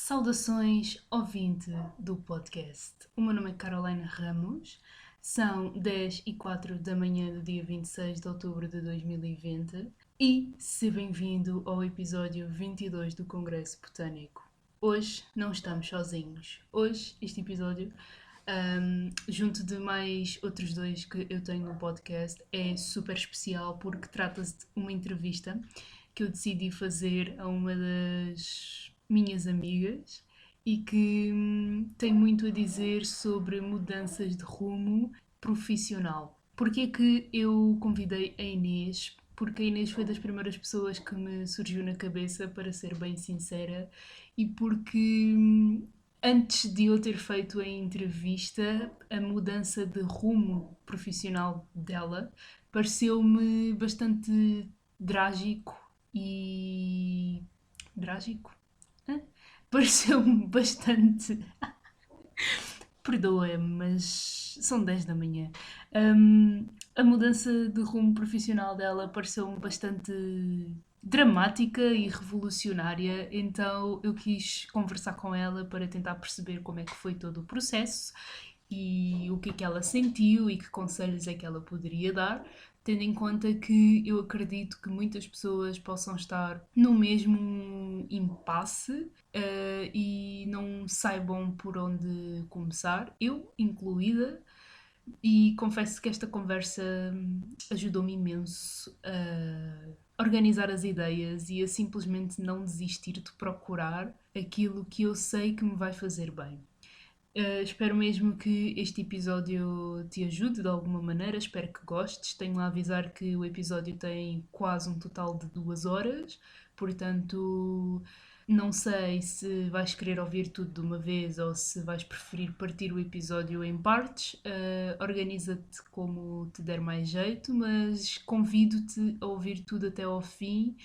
Saudações, ouvinte do podcast. O meu nome é Carolina Ramos, são 10h04 da manhã do dia 26 de outubro de 2020 e seja bem-vindo ao episódio 22 do Congresso Botânico. Hoje não estamos sozinhos. Hoje, este episódio, junto de mais outros dois que eu tenho no podcast, é super especial porque trata-se de uma entrevista que eu decidi fazer a uma das minhas amigas e que tem muito a dizer sobre mudanças de rumo profissional. Porquê é que eu convidei a Inês? Porque a Inês foi das primeiras pessoas que me surgiu na cabeça, para ser bem sincera, e porque antes de eu ter feito a entrevista, a mudança de rumo profissional dela pareceu-me bastante drágico e. Drágico? Hã? Pareceu-me bastante. Perdoa-me, mas são 10 da manhã. A mudança de rumo profissional dela pareceu-me bastante dramática e revolucionária, então eu quis conversar com ela para tentar perceber como é que foi todo o processo e o que é que ela sentiu e que conselhos é que ela poderia dar, tendo em conta que eu acredito que muitas pessoas possam estar no mesmo impasse e não saibam por onde começar, eu incluída, e confesso que esta conversa ajudou-me imenso a organizar as ideias e a simplesmente não desistir de procurar aquilo que eu sei que me vai fazer bem. Espero mesmo que este episódio te ajude de alguma maneira, espero que gostes. Tenho a avisar que o episódio tem quase um total de 2 horas, portanto não sei se vais querer ouvir tudo de uma vez ou se vais preferir partir o episódio em partes. Organiza-te como te der mais jeito, mas convido-te a ouvir tudo até ao fim,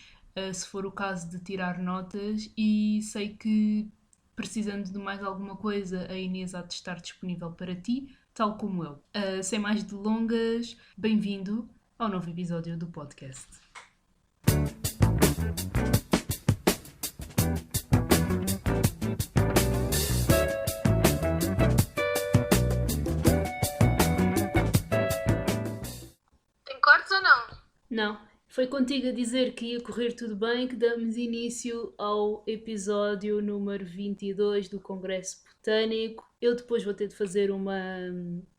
se for o caso de tirar notas, e sei que precisando de mais alguma coisa, a Inês há de estar disponível para ti, tal como eu. Sem mais delongas, bem-vindo ao novo episódio do podcast. Tem cortes ou não? Não. Foi contigo a dizer que ia correr tudo bem que damos início ao episódio número 22 do Congresso Botânico. Eu depois vou ter de fazer uma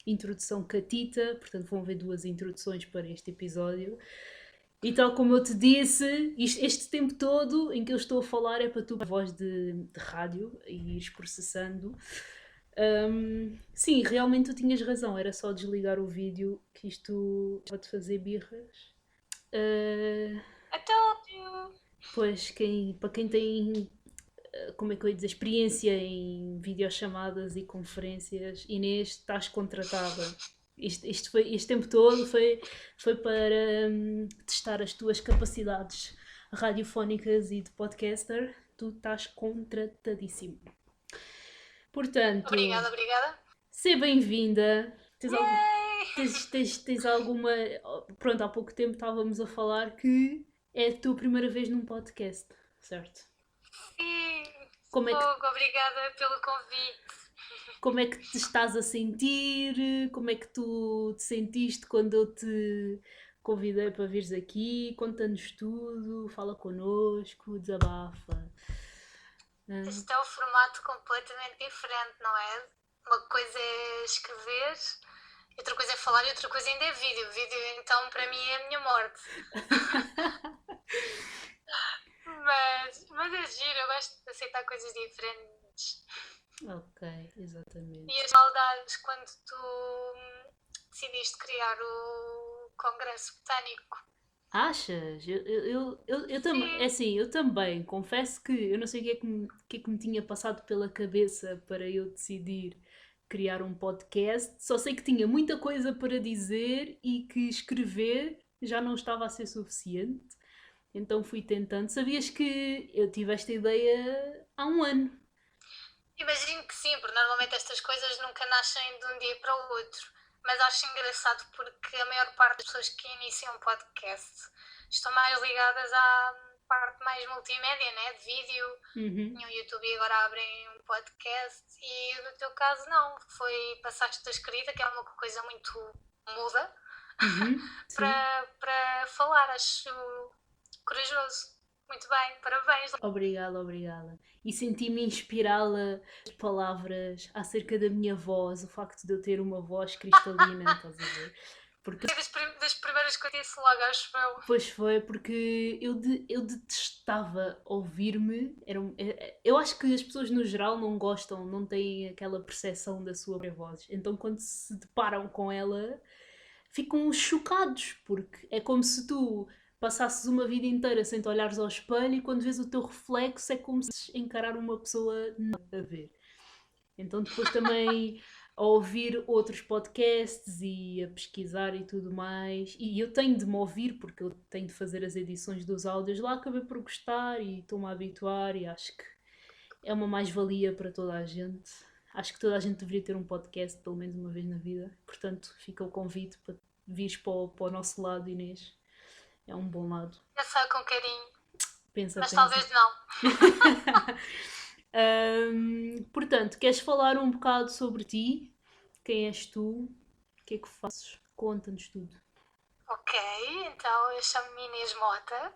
introdução catita, portanto vão haver 2 introduções para este episódio. E tal como eu te disse, este tempo todo em que eu estou a falar é para tu, a voz de rádio, e ires processando. Sim, realmente tu tinhas razão, era só desligar o vídeo que isto pode fazer birras. I told you. Pois, para quem tem, como é que eu ia dizer, experiência em videochamadas e conferências, Inês, estás contratada. Este tempo todo foi para testar as tuas capacidades radiofónicas e de podcaster. Tu estás contratadíssimo. Portanto, Obrigada. seja bem-vinda. Yay! Tens alguma. Pronto, há pouco tempo estávamos a falar que é a tua primeira vez num podcast, certo? Sim, Como é que, fogo, obrigada pelo convite. como é que te estás a sentir? Como é que tu te sentiste quando eu te convidei para vires aqui? Conta-nos tudo, fala connosco, desabafa. Isto é um formato completamente diferente, não é? Uma coisa é escrever, outra coisa é falar e outra coisa ainda é vídeo. Vídeo, então, para mim é a minha morte. Mas é giro, eu gosto de aceitar coisas diferentes. Ok, exatamente. E as saudades quando tu decidiste criar o Congresso Botânico. Achas? Eu também, é assim, eu também confesso que eu não sei o que é que me tinha passado pela cabeça para eu decidir criar um podcast. Só sei que tinha muita coisa para dizer e que escrever já não estava a ser suficiente. Então fui tentando. Sabias que eu tive esta ideia há um ano? Imagino que sim, porque normalmente estas coisas nunca nascem de um dia para o outro. Mas acho engraçado porque a maior parte das pessoas que iniciam um podcast estão mais ligadas parte mais multimédia, né? De vídeo, Uhum. no YouTube e agora abrem um podcast. E no teu caso, não. Passaste da escrita, que é uma coisa muito muda, Uhum. Sim. para falar. Acho corajoso. Muito bem, parabéns. Obrigada, obrigada. E senti-me inspirá-la as palavras acerca da minha voz, o facto de eu ter uma voz cristalina, estás a ver? Porque Das primeiras que eu disse logo, acho eu. Pois foi, porque eu detestava ouvir-me. Eu acho que as pessoas no geral não gostam, não têm aquela percepção da sua própria voz. Então quando se deparam com ela, ficam chocados, porque é como se tu passasses uma vida inteira sem te olhares ao espelho e quando vês o teu reflexo é como se encarar uma pessoa nada a ver. Então depois também a ouvir outros podcasts e a pesquisar e tudo mais. E eu tenho de me ouvir porque eu tenho de fazer as edições dos áudios lá, acabei por gostar e estou-me a habituar e acho que é uma mais-valia para toda a gente. Acho que toda a gente deveria ter um podcast pelo menos uma vez na vida. Portanto, fica o convite para vires para o nosso lado, Inês. É um bom lado. Já sei com carinho, Pensa, mas pensa. talvez não. Portanto, queres falar um bocado sobre ti? Quem és tu? O que é que fazes? Conta-nos tudo. Ok, então eu chamo-me Inês Mota,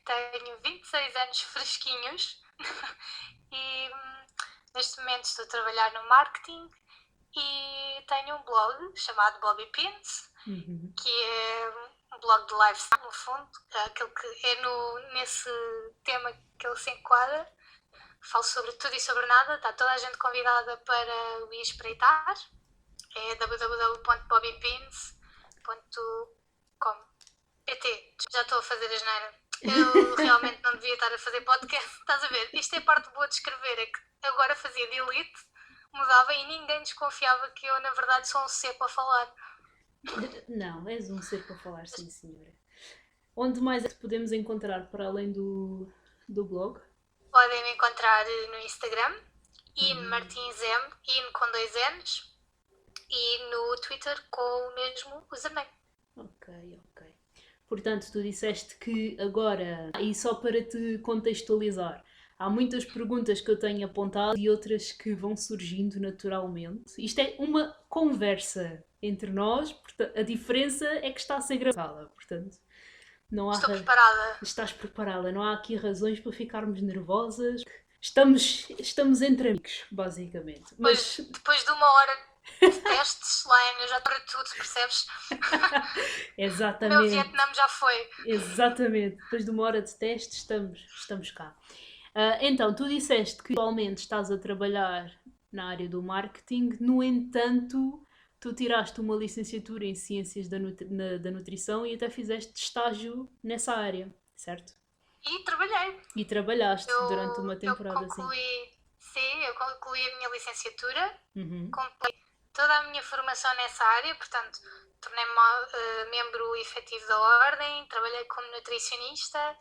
tenho 26 anos fresquinhos e neste momento estou a trabalhar no marketing e tenho um blog chamado Bobby Pins, Uhum. que é um blog de lifestyle, no fundo, aquele que é nesse tema que ele se enquadra. Falo sobre tudo e sobre nada, está toda a gente convidada para o ir espreitar. É www.bobbypins.com.pt. Já estou a fazer a asneira. Eu realmente não devia estar a fazer podcast. Estás a ver? Isto é a parte boa de escrever, é que agora fazia delete, mudava e ninguém desconfiava que eu, na verdade, sou um C para falar. Não, és um ser para falar, sim, senhora. Onde mais é que podemos encontrar para além do blog? Podem me encontrar no Instagram, Uhum. inmartinsm, in com 2 N's, e no Twitter com o mesmo username. Ok, ok. Portanto, tu disseste que agora, e só para te contextualizar, há muitas perguntas que eu tenho apontado e outras que vão surgindo naturalmente. Isto é uma conversa entre nós, a diferença é que está a ser gravada, portanto, não há Estou preparada. estás preparada, não há aqui razões para ficarmos nervosas. Estamos entre amigos, basicamente. Mas Depois de uma hora de testes, Slime, eu já estou para tudo, percebes? O meu exatamente, Vietnã já foi. exatamente. Depois de uma hora de teste, estamos cá. Então, tu disseste que atualmente estás a trabalhar na área do marketing, no entanto, tu tiraste uma licenciatura em Ciências da Nutrição e até fizeste estágio nessa área, certo? E trabalhei. E trabalhaste durante Eu, uma eu temporada assim. concluí, sim, eu concluí a minha licenciatura, Uhum. completei toda a minha formação nessa área, portanto, tornei-me membro efetivo da Ordem, trabalhei como nutricionista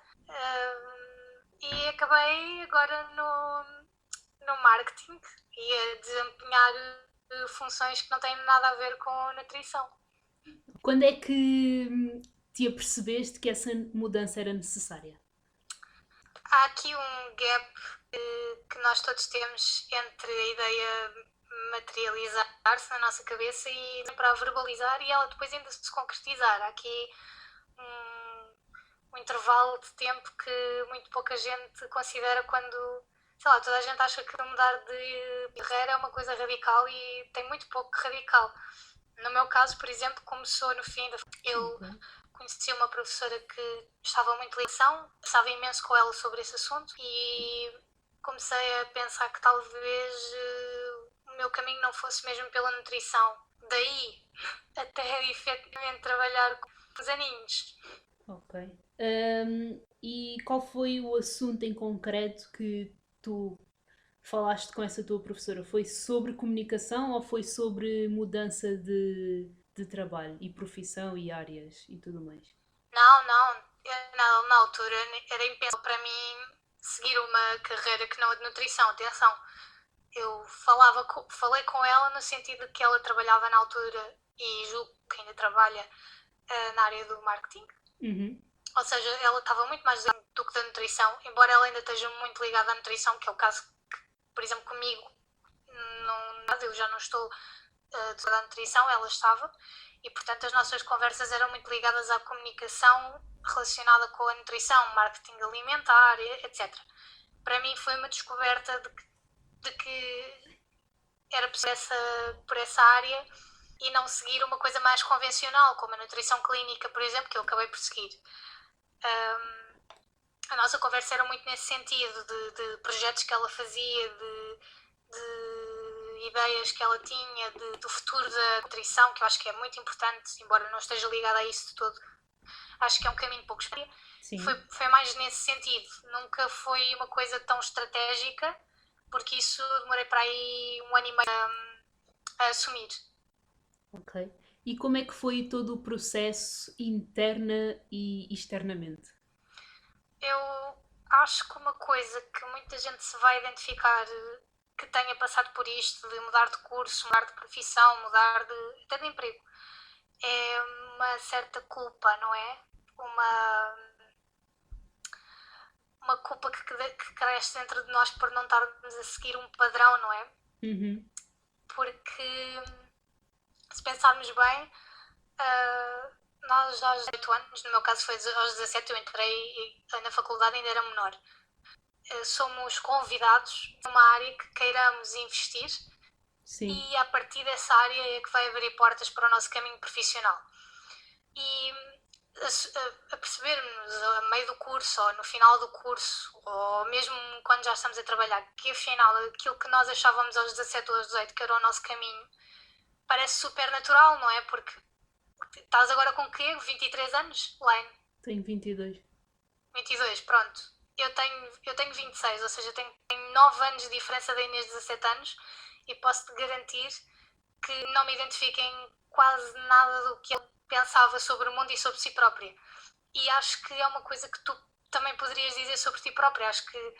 e acabei agora no marketing e a desempenhar funções que não têm nada a ver com nutrição. Quando é que te apercebeste que essa mudança era necessária? Há aqui um gap que nós todos temos entre a ideia materializar-se na nossa cabeça e para a verbalizar e ela depois ainda se concretizar. Há aqui um intervalo de tempo que muito pouca gente considera quando, sei lá, toda a gente acha que mudar de carreira é uma coisa radical e tem muito pouco radical. No meu caso, por exemplo, começou no fim da... Eu Ok. conheci uma professora que estava muito em lição, pensava imenso com ela sobre esse assunto e comecei a pensar que talvez o meu caminho não fosse mesmo pela nutrição. Daí até efetivamente trabalhar com os aninhos. Ok. E qual foi o assunto em concreto que tu falaste com essa tua professora? Foi sobre comunicação ou foi sobre mudança de trabalho e profissão e áreas e tudo mais? Não. Na altura era impensável para mim seguir uma carreira que não a de nutrição. Atenção, eu falei com ela no sentido de que ela trabalhava na altura e julgo que ainda trabalha na área do marketing. Uhum. ou seja, ela estava muito mais do que da nutrição, embora ela ainda esteja muito ligada à nutrição, que é o caso que, por exemplo, comigo, não, eu já não estou da nutrição, ela estava, e portanto as nossas conversas eram muito ligadas à comunicação relacionada com a nutrição, marketing alimentar, etc. Para mim foi uma descoberta de que era por essa área e não seguir uma coisa mais convencional, como a nutrição clínica, por exemplo, que eu acabei por seguir. A nossa conversa era muito nesse sentido, de projetos que ela fazia, de ideias que ela tinha, do futuro da nutrição, que eu acho que é muito importante, embora não esteja ligada a isso de todo. Acho que é um caminho pouco espelho. Foi mais nesse sentido. Nunca foi uma coisa tão estratégica, porque isso demorei para aí 1 ano e meio a assumir. Ok. E como é que foi todo o processo interna e externamente? Eu acho que uma coisa que muita gente se vai identificar que tenha passado por isto, de mudar de curso, mudar de profissão, mudar até de emprego, é uma certa culpa, não é? Uma culpa que cresce dentro de nós por não estarmos a seguir um padrão, não é? Uhum. Porque, se pensarmos bem, nós aos 18 anos, no meu caso foi aos 17, eu entrei na faculdade, ainda era menor. Somos convidados numa área que queiramos investir. Sim. E a partir dessa área é que vai abrir portas para o nosso caminho profissional. E a percebermos a meio do curso, ou no final do curso, ou mesmo quando já estamos a trabalhar, que afinal aquilo que nós achávamos aos 17 ou aos 18 que era o nosso caminho, parece super natural, não é? Porque estás agora com o quê? 23 anos, Laine? Tenho 22. 22, pronto. Eu tenho 26, ou seja, tenho 9 anos de diferença da Inês de 17 anos, e posso-te garantir que não me identifico em quase nada do que eu pensava sobre o mundo e sobre si própria. E acho que é uma coisa que tu também poderias dizer sobre ti própria. Acho que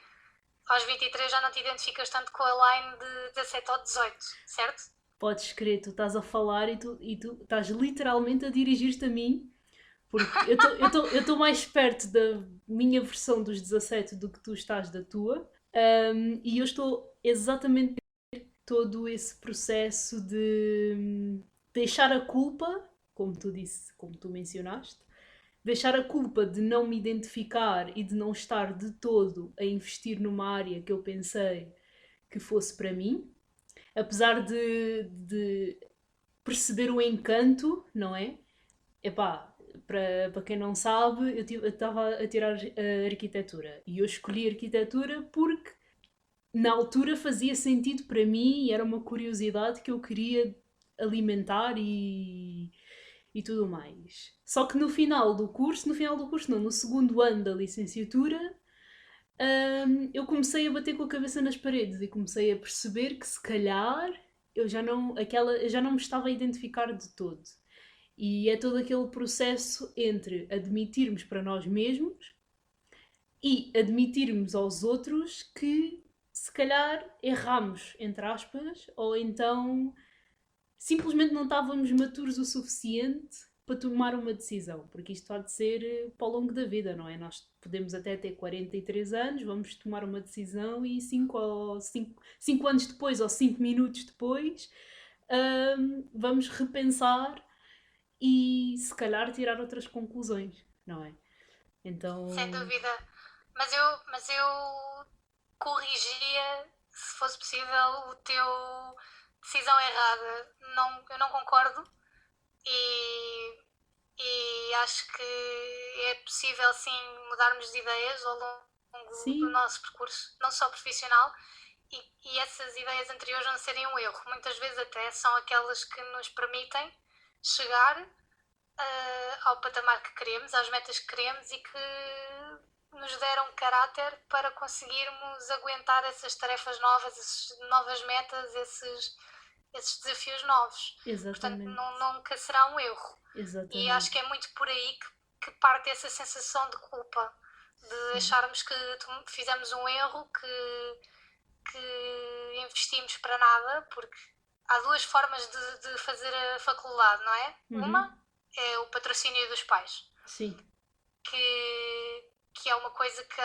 aos 23 já não te identificas tanto com a Line de 17 ou 18, certo? Podes crer, tu estás a falar e tu estás literalmente a dirigir-te a mim, porque eu estou mais perto da minha versão dos 17 do que tu estás da tua, e eu estou exatamente todo esse processo de deixar a culpa, como tu disse, como tu mencionaste, deixar a culpa de não me identificar e de não estar de todo a investir numa área que eu pensei que fosse para mim, apesar de perceber o encanto, não é? Epá, para quem não sabe, eu estava a tirar arquitetura e eu escolhi arquitetura porque na altura fazia sentido para mim e era uma curiosidade que eu queria alimentar e tudo mais. Só que no final do curso não, no segundo ano da licenciatura, eu comecei a bater com a cabeça nas paredes e comecei a perceber que se calhar eu já não me estava a identificar de todo. E é todo aquele processo entre admitirmos para nós mesmos e admitirmos aos outros que se calhar erramos, entre aspas, ou então simplesmente não estávamos maturos o suficiente para tomar uma decisão, porque isto há de ser para o longo da vida, não é? Nós podemos até ter 43 anos, vamos tomar uma decisão e 5 anos depois ou 5 minutos depois vamos repensar e se calhar tirar outras conclusões, não é? Então. Sem dúvida. Mas eu corrigia, se fosse possível, o teu decisão errada. Não, eu não concordo e acho que é possível sim mudarmos de ideias ao longo do nosso percurso, não só profissional, e essas ideias anteriores não serem um erro. Muitas vezes até são aquelas que nos permitem chegar ao patamar que queremos, às metas que queremos e que nos deram caráter para conseguirmos aguentar essas tarefas novas, essas novas metas, esses desafios novos. Exatamente. Portanto, nunca será um erro. Exatamente. E acho que é muito por aí que parte essa sensação de culpa, de acharmos que fizemos um erro, que investimos para nada, porque há duas formas de fazer a faculdade, não é? Uma é o patrocínio dos pais. Sim. que é uma coisa que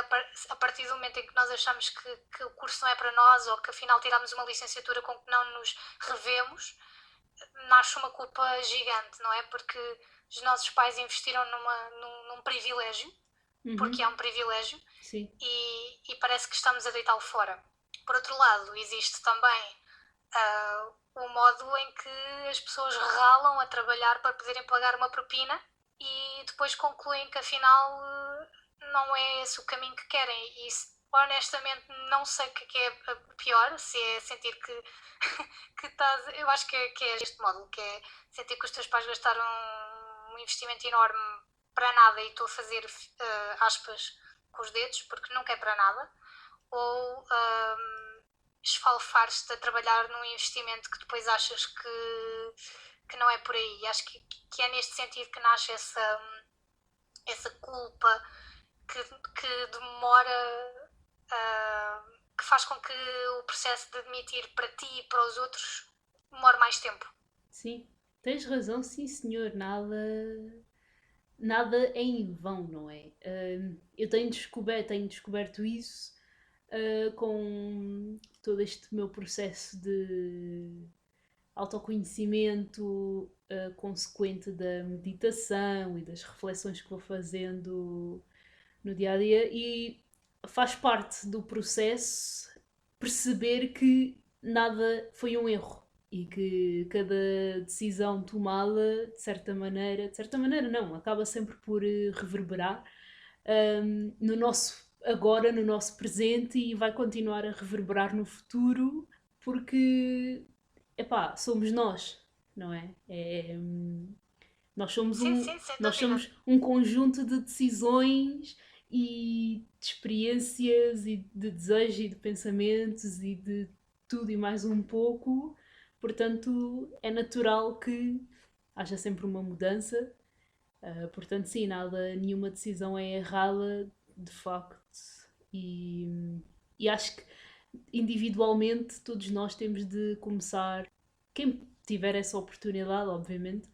a partir do momento em que nós achamos que o curso não é para nós, ou que afinal tiramos uma licenciatura com que não nos revemos, nasce uma culpa gigante, não é? Porque os nossos pais investiram num privilégio, porque é um privilégio, Sim. e parece que estamos a deitá-lo fora. Por outro lado, existe também o modo em que as pessoas ralam a trabalhar para poderem pagar uma propina e depois concluem que afinal não é esse o caminho que querem. E honestamente não sei o que é pior, se é sentir que estás. Eu acho que é este modo, que é sentir que os teus pais gastaram um investimento enorme para nada, e estou a fazer aspas com os dedos, porque nunca é para nada, ou esfalfar-te a trabalhar num investimento que depois achas que não é por aí. Acho que é neste sentido que nasce essa culpa que demora, que faz com que o processo de admitir para ti e para os outros demore mais tempo. Sim, tens razão, sim senhor, nada é em vão, não é? Eu tenho descoberto isso com todo este meu processo de autoconhecimento consequente da meditação e das reflexões que vou fazendo no dia a dia, e faz parte do processo perceber que nada foi um erro e que cada decisão tomada, de certa maneira não, acaba sempre por reverberar no nosso agora, no nosso presente, e vai continuar a reverberar no futuro, porque epá, somos nós, não é? Nós somos Sim, sim, sem nós dúvida. somos um conjunto de decisões e de experiências e de desejos e de pensamentos e de tudo e mais um pouco. Portanto, é natural que haja sempre uma mudança. Portanto, sim, nenhuma decisão é errada, de facto. E acho que individualmente todos nós temos de começar, quem tiver essa oportunidade, obviamente,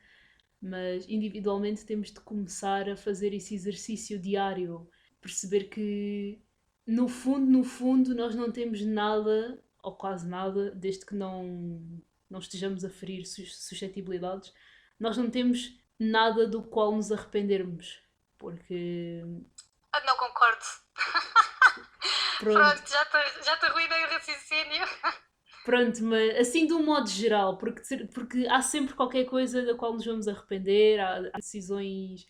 mas individualmente temos de começar a fazer esse exercício diário, perceber que no fundo, nós não temos nada, ou quase nada, desde que não estejamos a ferir suscetibilidades, nós não temos nada do qual nos arrependermos, porque Não concordo. pronto, Pronto, já te arruinei o raciocínio. pronto, mas assim de um modo geral, porque há sempre qualquer coisa da qual nos vamos arrepender, há decisões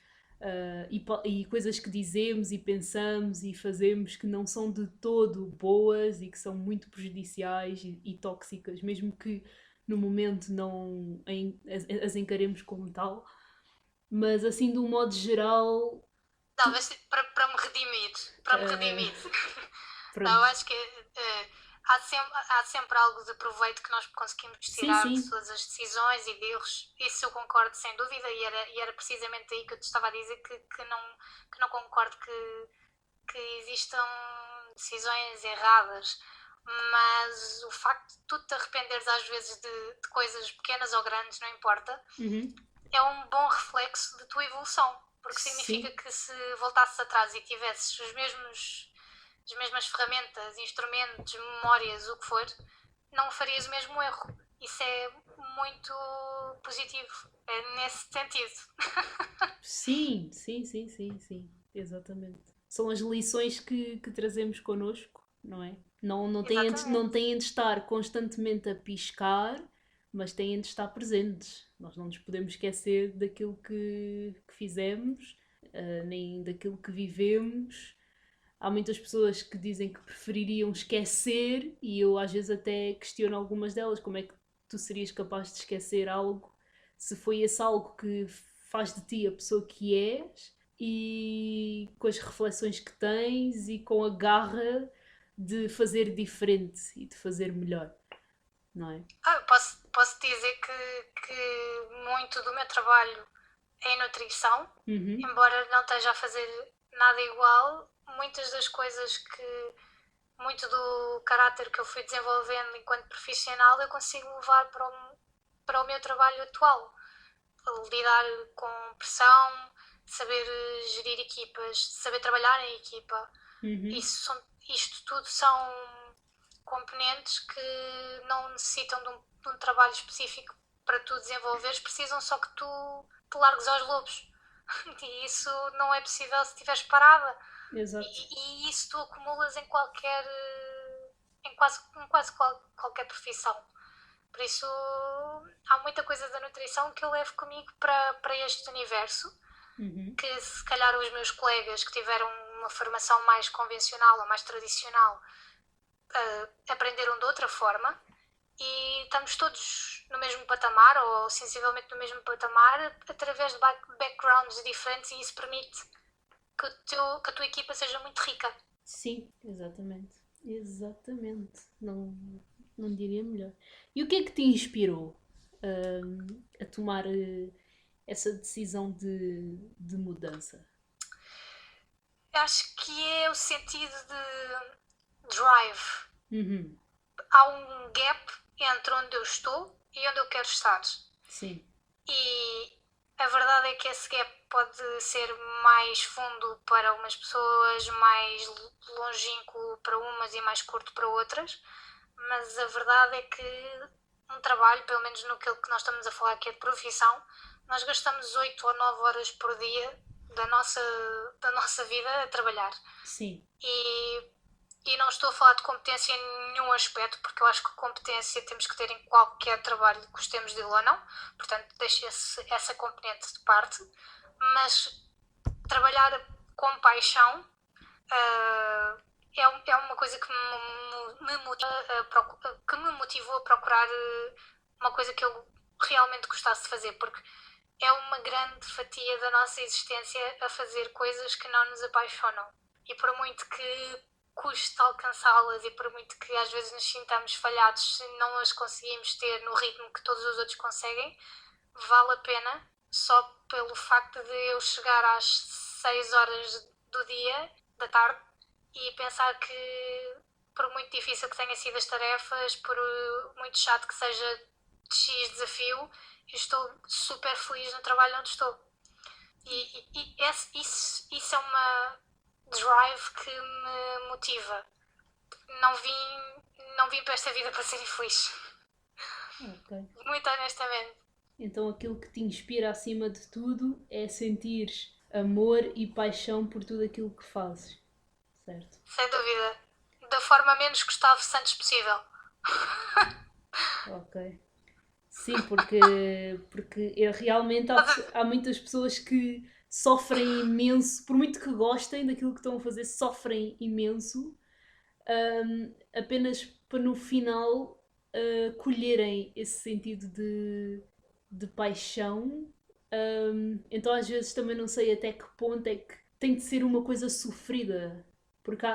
e coisas que dizemos e pensamos e fazemos que não são de todo boas e que são muito prejudiciais e tóxicas, mesmo que no momento não as encaremos como tal. Mas assim de um modo geral, Não, mas para me redimir. Para me uh, redimir. Não, eu pronto. acho que há sempre algo de proveito que nós conseguimos Sim, tirar de sim. todas as decisões e de erros. Isso eu concordo sem dúvida, e era precisamente aí que eu te estava a dizer que não concordo que existam decisões erradas. Mas o facto de tu te arrependeres às vezes de coisas pequenas ou grandes, não importa, Uhum. é um bom reflexo de tua evolução. Porque significa Sim. que se voltasses atrás e tivesses as mesmas ferramentas, instrumentos, memórias, o que for, não farias o mesmo erro. Isso é muito positivo. É nesse sentido. Sim, sim, sim, sim, sim, exatamente. São as lições que trazemos connosco, não é? Não Exatamente. têm de estar constantemente a piscar, mas têm de estar presentes. Nós não nos podemos esquecer daquilo que fizemos, nem daquilo que vivemos. Há muitas pessoas que dizem que prefeririam esquecer, e eu às vezes até questiono algumas delas: como é que tu serias capaz de esquecer algo se foi esse algo que faz de ti a pessoa que és, e com as reflexões que tens e com a garra de fazer diferente e de fazer melhor, não é? Posso dizer que muito do meu trabalho é em nutrição, Uhum. embora não esteja a fazer nada igual. Muitas das coisas muito do caráter que eu fui desenvolvendo enquanto profissional, eu consigo levar para o meu trabalho atual. Lidar com pressão, saber gerir equipas, saber trabalhar em equipa. Uhum. Isto tudo são componentes que não necessitam de um trabalho específico para tu desenvolveres, precisam só que tu te largues aos lobos. E isso não é possível se estiveres parada. Exato. E isso tu acumulas em quase qualquer profissão. Por isso, há muita coisa da nutrição que eu levo comigo para este universo, Uhum. que se calhar os meus colegas que tiveram uma formação mais convencional ou mais tradicional aprenderam de outra forma, e estamos todos no mesmo patamar ou sensivelmente no mesmo patamar através de backgrounds diferentes, e isso permite que a tua equipa seja muito rica. Sim, exatamente. Exatamente. Não, não diria melhor. E o que é que te inspirou a tomar essa decisão de mudança? Acho que é o sentido de drive. Uhum. Há um gap entre onde eu estou e onde eu quero estar. Sim. E a verdade é que esse gap pode ser mais fundo para umas pessoas, mais longínquo para umas e mais curto para outras, mas a verdade é que um trabalho, pelo menos no que nós estamos a falar, que é de profissão, nós gastamos 8 ou 9 horas por dia da nossa vida a trabalhar. Sim. E não estou a falar de competência em nenhum aspecto, porque eu acho que competência temos que ter em qualquer trabalho, gostemos dele ou não, portanto deixo essa componente de parte, mas trabalhar com paixão é uma coisa que me motivou a procurar uma coisa que eu realmente gostasse de fazer, porque é uma grande fatia da nossa existência a fazer coisas que não nos apaixonam. E por muito que custe alcançá-las e por muito que às vezes nos sintamos falhados se não as conseguimos ter no ritmo que todos os outros conseguem, vale a pena só pelo facto de eu chegar às 6 horas do dia, da tarde, e pensar que por muito difícil que tenham sido as tarefas, por muito chato que seja de X desafio, eu estou super feliz no trabalho onde estou. E isso é uma drive que me motiva. Não vim para esta vida para ser infeliz. Ok. Muito honestamente. Então aquilo que te inspira acima de tudo é sentir amor e paixão por tudo aquilo que fazes. Certo? Sem dúvida. Da forma menos Gustavo Santos possível. Ok. Sim, porque realmente há muitas pessoas que sofrem imenso, por muito que gostem daquilo que estão a fazer, sofrem imenso, apenas para no final colherem esse sentido de paixão. Então às vezes também não sei até que ponto é que tem de ser uma coisa sofrida, porque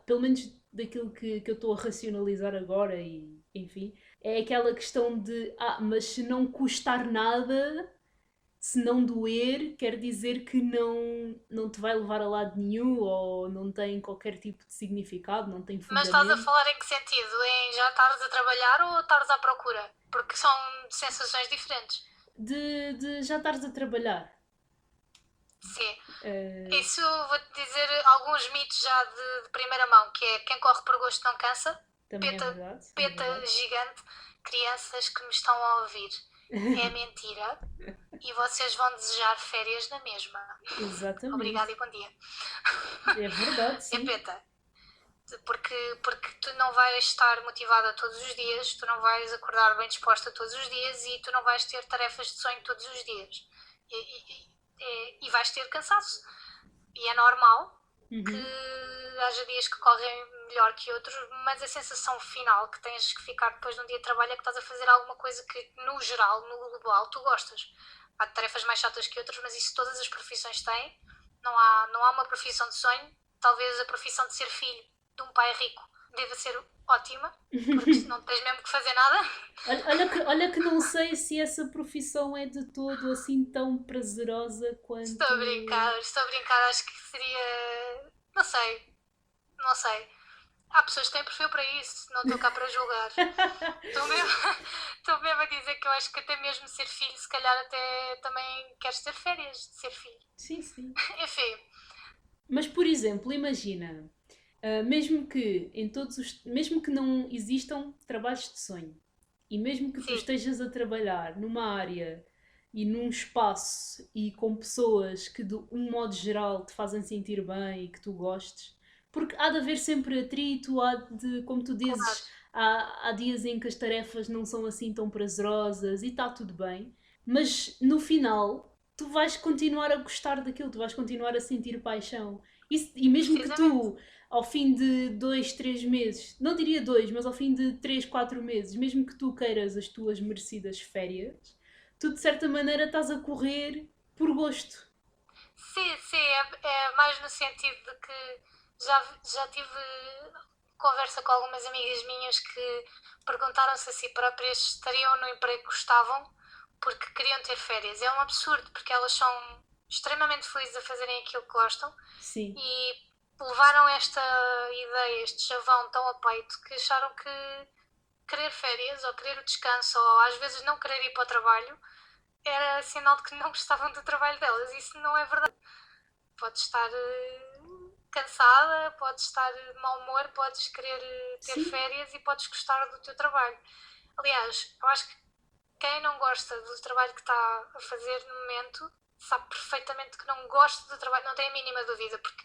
pelo menos daquilo que eu estou a racionalizar agora, e enfim, é aquela questão de mas se não custar nada, se não doer, quer dizer que não te vai levar a lado nenhum, ou não tem qualquer tipo de significado, não tem Mas estás a fundamento. falar em que sentido? Em já estares a trabalhar ou estares à procura? Porque são sensações diferentes. De já estares a trabalhar. Sim. Uh, Isso vou-te dizer alguns mitos já de primeira mão, que é quem corre por gosto não cansa. Também é Peta, verdade, é peta verdade. gigante, crianças que me estão a ouvir. É mentira. E vocês vão desejar férias na mesma. Exatamente. Obrigada e bom dia. É verdade, É sim. peta. Porque tu não vais estar motivada todos os dias, tu não vais acordar bem disposta todos os dias e tu não vais ter tarefas de sonho todos os dias. E vais ter cansaço. E é normal Uhum. que haja dias que correm melhor que outros, mas a sensação final que tens que ficar depois de um dia de trabalho é que estás a fazer alguma coisa que, no geral, no global, tu gostas. Há tarefas mais chatas que outras, mas isso todas as profissões têm. Não há uma profissão de sonho. Talvez a profissão de ser filho de um pai rico deva ser ótima, porque não tens mesmo que fazer nada. Olha que não sei se essa profissão é de todo assim tão prazerosa quanto. Estou a brincar, acho que seria. Não sei. Há pessoas que têm perfil para isso, não estou cá para julgar. Estou mesmo, estou mesmo a dizer que eu acho que até mesmo ser filho, se calhar até também queres ter férias de ser filho. Sim, sim. Enfim, Mas, por exemplo, imagina, mesmo que não existam trabalhos de sonho, e mesmo que tu sim, estejas a trabalhar numa área e num espaço e com pessoas que de um modo geral te fazem sentir bem e que tu gostes, porque há de haver sempre atrito, como tu claro. dizes, há dias em que as tarefas não são assim tão prazerosas e está tudo bem, mas no final tu vais continuar a gostar daquilo, tu vais continuar a sentir paixão. E mesmo que Precisamente. tu, ao fim de 2, 3 meses, não diria dois, mas ao fim de 3, 4 meses, mesmo que tu queiras as tuas merecidas férias, tu de certa maneira estás a correr por gosto. Sim, sim, é mais no sentido de que já tive conversa com algumas amigas minhas que perguntaram-se a si próprias se estariam no emprego que gostavam porque queriam ter férias. É um absurdo, porque elas são extremamente felizes a fazerem aquilo que gostam Sim, e levaram esta ideia, este chavão tão a peito que acharam que querer férias ou querer o descanso ou às vezes não querer ir para o trabalho era sinal de que não gostavam do trabalho delas. Isso não é verdade. Podes estar cansada, podes estar de mau humor, podes querer ter sim, férias e podes gostar do teu trabalho. Aliás, eu acho que quem não gosta do trabalho que está a fazer no momento sabe perfeitamente que não gosta do trabalho, não tem a mínima dúvida, porque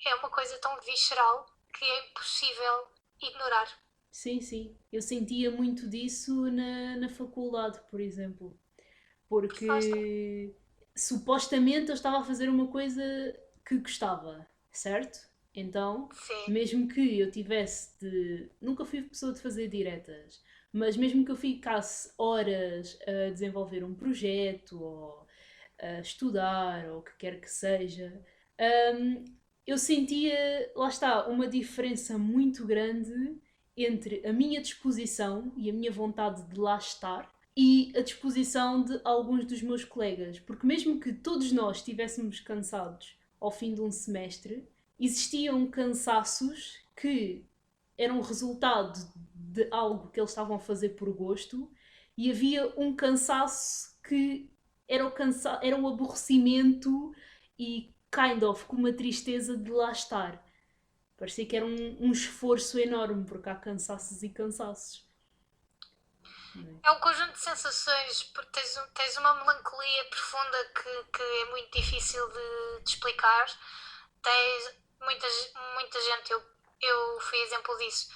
é uma coisa tão visceral que é impossível ignorar. sim, sim. Eu sentia muito disso na faculdade, por exemplo. Lá está. Porque supostamente eu estava a fazer uma coisa que gostava, certo? Então, Sim, mesmo que eu tivesse de. Nunca fui pessoa de fazer diretas, mas mesmo que eu ficasse horas a desenvolver um projeto ou a estudar ou o que quer que seja, hum, eu sentia, lá está, uma diferença muito grande entre a minha disposição e a minha vontade de lá estar e a disposição de alguns dos meus colegas, porque mesmo que todos nós estivéssemos cansados ao fim de um semestre, existiam cansaços que eram resultado de algo que eles estavam a fazer por gosto e havia um cansaço que era o aborrecimento e kind of com uma tristeza de lá estar. Parecia que era um esforço enorme, porque há cansaços e cansaços. Não é? é um conjunto de sensações, porque tens uma melancolia profunda que é muito difícil de explicar. Tens muita gente, eu fui exemplo disso,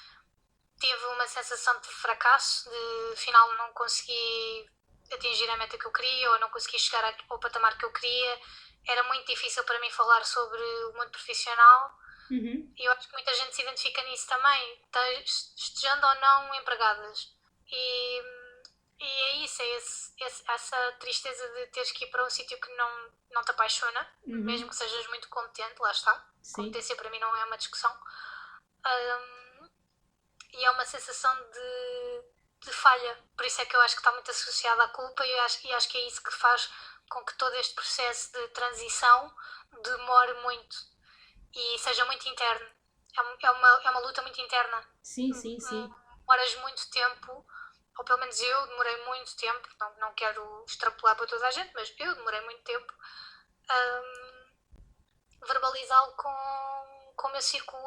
tive uma sensação de fracasso, de afinal não consegui atingir a meta que eu queria ou não consegui chegar ao patamar que eu queria. Era muito difícil para mim falar sobre o mundo profissional Uhum. e eu acho que muita gente se identifica nisso também, estejando ou não empregadas. E, e é isso, essa tristeza de teres que ir para um sítio que não te apaixona, mesmo Uhum. que sejas muito competente, lá está. Sim. Competência para mim não é uma discussão. E é uma sensação de falha. Por isso é que eu acho que está muito associada à culpa e acho que é isso que faz com que todo este processo de transição demore muito e seja muito interno. É uma luta muito interna. Sim, sim, sim. Demoras muito tempo, ou pelo menos eu demorei muito tempo, não quero extrapolar para toda a gente, mas eu demorei muito tempo a verbalizá-lo com o meu círculo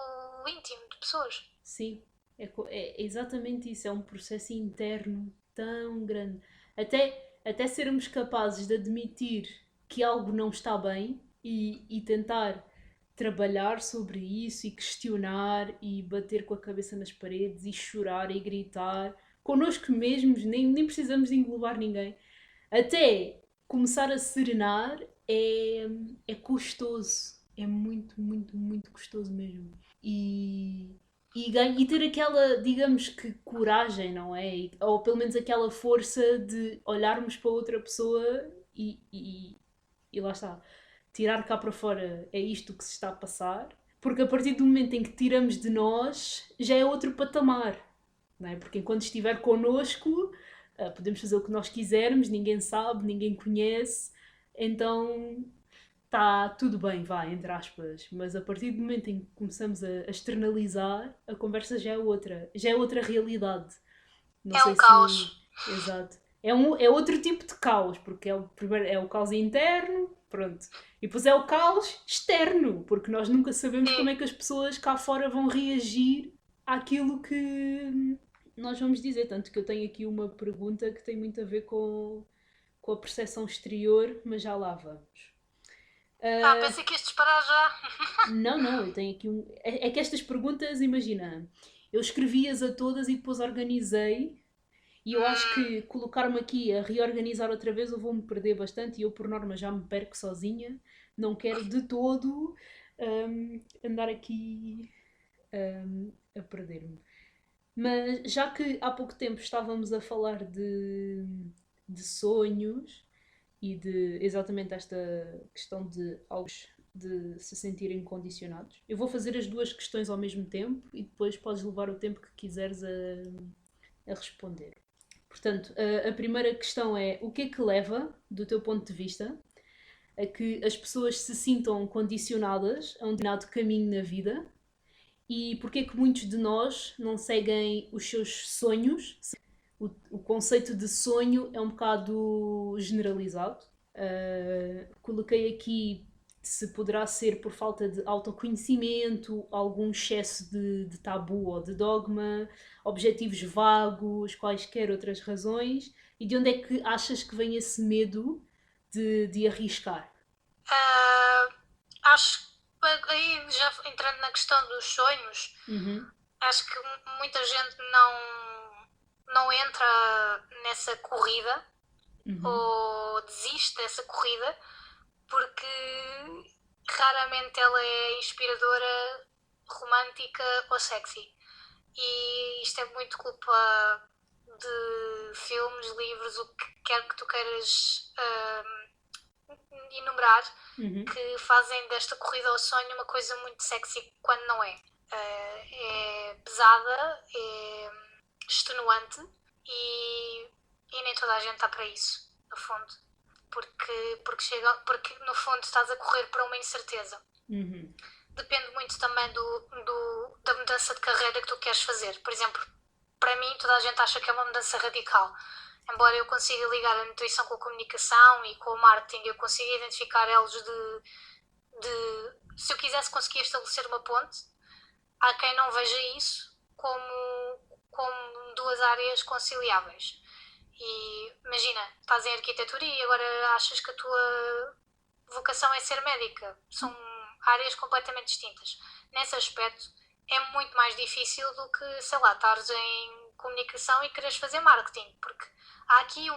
íntimo de pessoas. Sim. É exatamente isso. É um processo interno tão grande. Até sermos capazes de admitir que algo não está bem e tentar trabalhar sobre isso e questionar e bater com a cabeça nas paredes e chorar e gritar connosco mesmos, nem precisamos de englobar ninguém. Até começar a serenar é custoso. É muito, muito, muito custoso mesmo. E ter aquela, digamos que, coragem, não é? Ou pelo menos aquela força de olharmos para outra pessoa e lá está. Tirar cá para fora é isto que se está a passar. Porque a partir do momento em que tiramos de nós, já é outro patamar. Não é? Porque enquanto estiver connosco, podemos fazer o que nós quisermos, ninguém sabe, ninguém conhece, então está tudo bem, vá, entre aspas, mas a partir do momento em que começamos a externalizar, a conversa já é outra realidade. Não É sei um se. caos. Exato. É outro tipo de caos, porque primeiro é o caos interno, pronto. E depois é o caos externo, porque nós nunca sabemos como Sim. é que as pessoas cá fora vão reagir àquilo que nós vamos dizer. Tanto que eu tenho aqui uma pergunta que tem muito a ver com a percepção exterior, mas já lá vamos. Ah, Pensei que ias disparar já. não, não, eu tenho aqui um. É que estas perguntas, imagina, eu escrevi-as a todas e depois organizei. E eu acho Hum, que colocar-me aqui a reorganizar outra vez eu vou-me perder bastante e eu, por norma, já me perco sozinha. Não quero de todo andar aqui a perder-me. Mas já que há pouco tempo estávamos a falar de sonhos e de exatamente esta questão de alguns de se sentirem condicionados, eu vou fazer as duas questões ao mesmo tempo e depois podes levar o tempo que quiseres a responder. Portanto, a primeira questão é o que é que leva, do teu ponto de vista, a que as pessoas se sintam condicionadas a um determinado caminho na vida e porque é que muitos de nós não seguem os seus sonhos. O conceito de sonho é um bocado generalizado. Coloquei aqui se poderá ser por falta de autoconhecimento, algum excesso de tabu ou de dogma, objetivos vagos, quaisquer outras razões, e de onde é que achas que vem esse medo de arriscar? ah, Acho que aí já entrando na questão dos sonhos, Uhum, acho que muita gente não entra nessa corrida uhum, ou desiste dessa corrida porque raramente ela é inspiradora, romântica ou sexy. E isto é muito culpa de filmes, livros, o que quer que tu queiras enumerar, uhum, que fazem desta corrida ao sonho uma coisa muito sexy quando não é. É pesada, é extenuante e nem toda a gente está para isso, no fundo. Porque no fundo estás a correr para uma incerteza. uhum, Depende muito também da mudança de carreira que tu queres fazer. Por exemplo, para mim, toda a gente acha que é uma mudança radical. Embora eu consiga ligar a nutrição com a comunicação e com o marketing, eu consiga identificar elos se eu quisesse, conseguir estabelecer uma ponte. Há quem não veja isso como duas áreas conciliáveis. E imagina, estás em arquitetura e agora achas que a tua vocação é ser médica. São áreas completamente distintas. Nesse aspecto, é muito mais difícil do que, sei lá, estares em comunicação e quereres fazer marketing, porque há aqui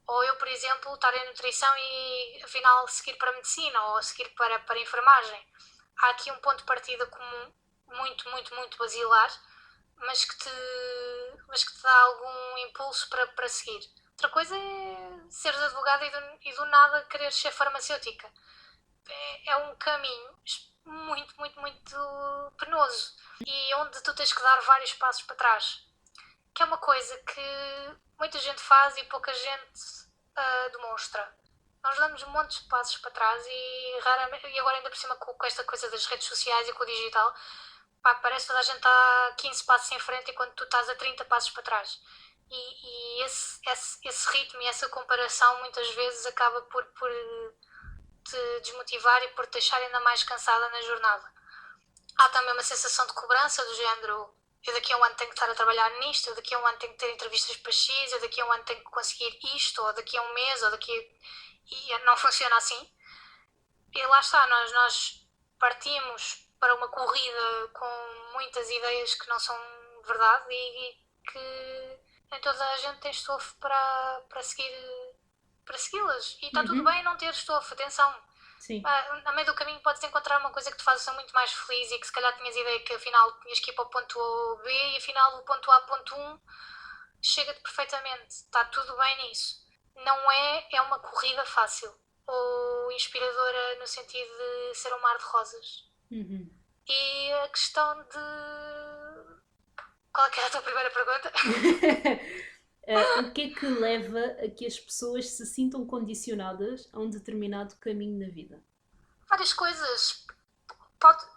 ou eu, por exemplo, estar em nutrição e afinal seguir para a medicina ou seguir para a enfermagem. Há aqui um ponto de partida comum, muito, muito, muito basilar, mas que te dá algum impulso para seguir. Outra coisa é seres advogada e do nada quereres ser farmacêutica. É um caminho muito, muito, muito penoso e onde tu tens que dar vários passos para trás, que é uma coisa que muita gente faz e pouca gente demonstra. Nós damos montes de passos para trás e agora ainda por cima com esta coisa das redes sociais e com o digital, parece que toda a gente está a 15 passos em frente enquanto tu estás a 30 passos para trás. E esse ritmo e essa comparação muitas vezes acaba por te desmotivar e por te deixar ainda mais cansada na jornada. Há também uma sensação de cobrança do género: eu daqui a um ano tenho que estar a trabalhar nisto, eu daqui a um ano tenho que ter entrevistas para X, eu daqui a um ano tenho que conseguir isto, ou daqui a um mês, ou daqui a... E não funciona assim. E lá está, nós partimos para uma corrida com muitas ideias que não são verdade e que nem toda a gente tem estofo para segui-las. E está tudo uhum, bem não ter estofo, atenção. sim. A meio do caminho podes encontrar uma coisa que te faça muito mais feliz e que se calhar tinhas ideia que afinal tinhas que ir para o ponto A ou B e afinal do ponto A ao ponto 1 chega-te perfeitamente. Está tudo bem nisso. Não é uma corrida fácil ou inspiradora no sentido de ser um mar de rosas. Uhum. E a questão de... Qual é que era a tua primeira pergunta? O que é que leva a que as pessoas se sintam condicionadas a um determinado caminho na vida? Várias coisas.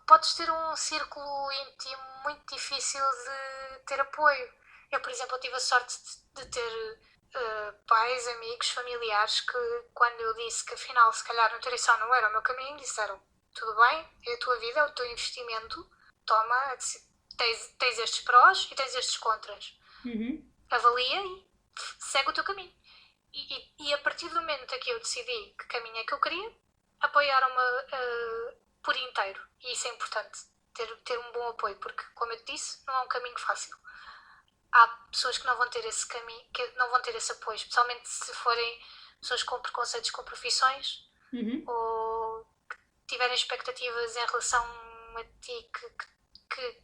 Podes ter um círculo íntimo muito difícil de ter apoio. Eu, por exemplo, tive a sorte de ter pais, amigos, familiares que, quando eu disse que afinal se calhar a nutrição não era o meu caminho, disseram: tudo bem, é a tua vida, é o teu investimento, toma, tens estes prós e tens estes contras. Avalia e segue o teu caminho. E a partir do momento em que eu decidi que caminho é que eu queria, apoiaram-me por inteiro. E isso é importante, ter um bom apoio, porque, como eu te disse, não é um caminho fácil. Há pessoas que não vão ter esse caminho, que não vão ter esse apoio, especialmente se forem pessoas com preconceitos com profissões ou que tiverem expectativas em relação a ti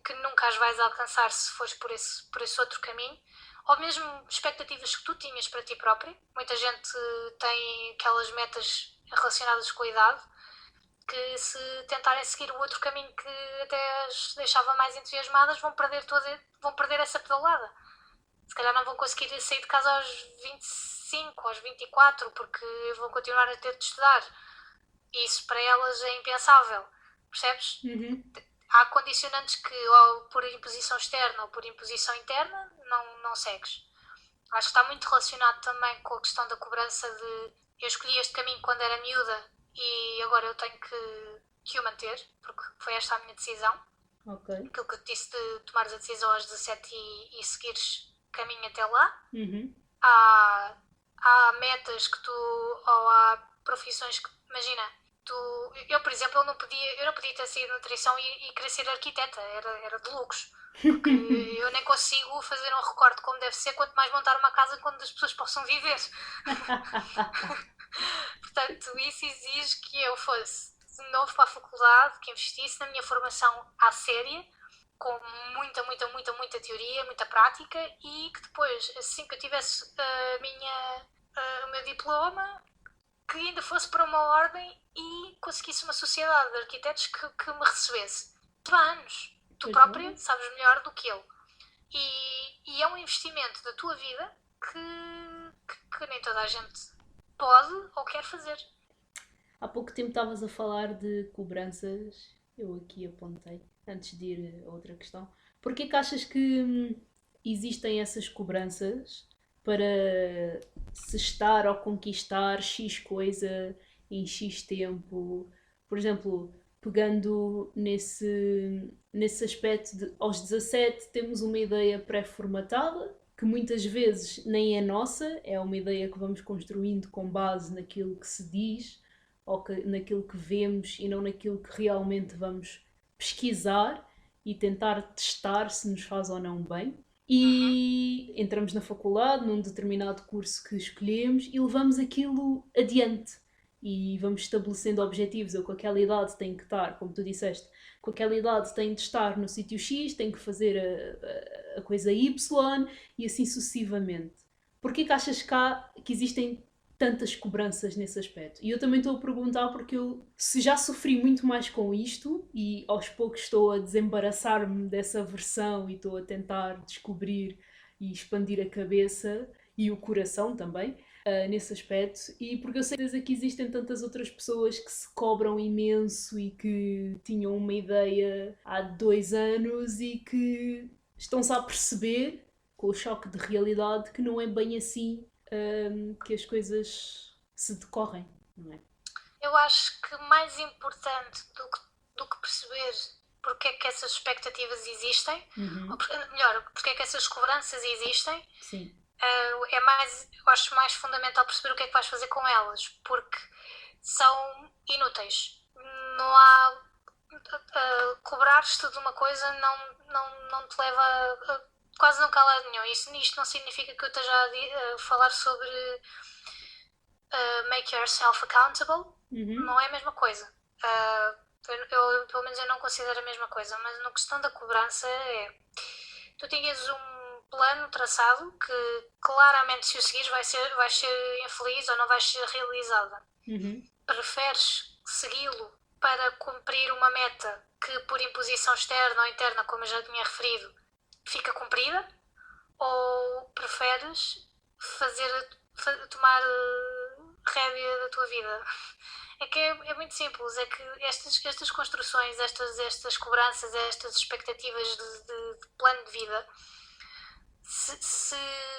que nunca as vais alcançar se fores por esse outro caminho, ou mesmo expectativas que tu tinhas para ti própria. Muita gente tem aquelas metas relacionadas com a idade, que se tentarem seguir o outro caminho que até as deixava mais entusiasmadas, vão perder essa pedalada. Se calhar não vão conseguir sair de casa aos 25, aos 24, porque vão continuar a ter de estudar. E isso para elas é impensável, percebes? Há condicionantes que, ou por imposição externa ou por imposição interna, não segues. Acho que está muito relacionado também com a questão da cobrança de eu escolhi este caminho quando era miúda e agora eu tenho que o manter, porque foi esta a minha decisão. Okay. Aquilo que eu te disse de tomares a decisão aos 17 e seguires caminho até lá. Há metas que tu, ou há profissões que, imagina, eu, por exemplo, eu não podia ter saído de nutrição e querer ser arquiteta, era de loucos. Porque eu nem consigo fazer um recorte como deve ser, quanto mais montar uma casa onde as pessoas possam viver. Portanto, isso exige que eu fosse de novo para a faculdade, que investisse na minha formação à séria, com muita teoria, muita prática, e que depois, assim que eu tivesse o meu diploma, que ainda fosse para uma ordem e conseguisse uma sociedade de arquitetos que me recebesse. Há anos. Tu própria sabes melhor do que eu. E é um investimento da tua vida que nem toda a gente pode ou quer fazer. Há pouco tempo estavas a falar de cobranças, eu aqui apontei, antes de ir a outra questão. Porquê que achas que existem essas cobranças para se estar ou conquistar X coisa em X tempo? Por exemplo, pegando nesse aspecto de aos 17 temos uma ideia pré-formatada, que muitas vezes nem é nossa, é uma ideia que vamos construindo com base naquilo que se diz ou naquilo que vemos e não naquilo que realmente vamos pesquisar e tentar testar se nos faz ou não bem. E entramos na faculdade, num determinado curso que escolhemos e levamos aquilo adiante. E vamos estabelecendo objetivos. Eu com aquela idade tenho que estar, como tu disseste, com aquela idade tenho de estar no sítio X, tenho que fazer a coisa Y e assim sucessivamente. Porquê que achas que existem tantas cobranças nesse aspecto? E eu também estou a perguntar porque eu já sofri muito mais com isto e aos poucos estou a desembaraçar-me dessa versão e estou a tentar descobrir e expandir a cabeça e o coração também nesse aspecto, e porque eu sei que existem tantas outras pessoas que se cobram imenso e que tinham uma ideia há 2 anos e que estão-se a perceber com o choque de realidade que não é bem assim que as coisas se decorrem, não é? Eu acho que mais importante do que perceber porque é que essas expectativas existem, ou melhor, porque é que essas cobranças existem, Sim. Eu acho mais fundamental perceber o que é que vais fazer com elas, porque são inúteis. Não há cobrar-te de uma coisa não te leva a quase nunca a lado nenhum. Isto não significa que eu esteja a falar sobre make yourself accountable. Não é a mesma coisa. Pelo menos eu não considero a mesma coisa, mas na questão da cobrança tu tinhas um plano traçado que claramente se o seguires vais ser infeliz ou não vais ser realizada. Preferes segui-lo para cumprir uma meta que por imposição externa ou interna, como eu já tinha referido, fica cumprida, ou preferes tomar rédea da tua vida. É que é muito simples, é que estas construções, estas cobranças, estas expectativas de plano de vida, se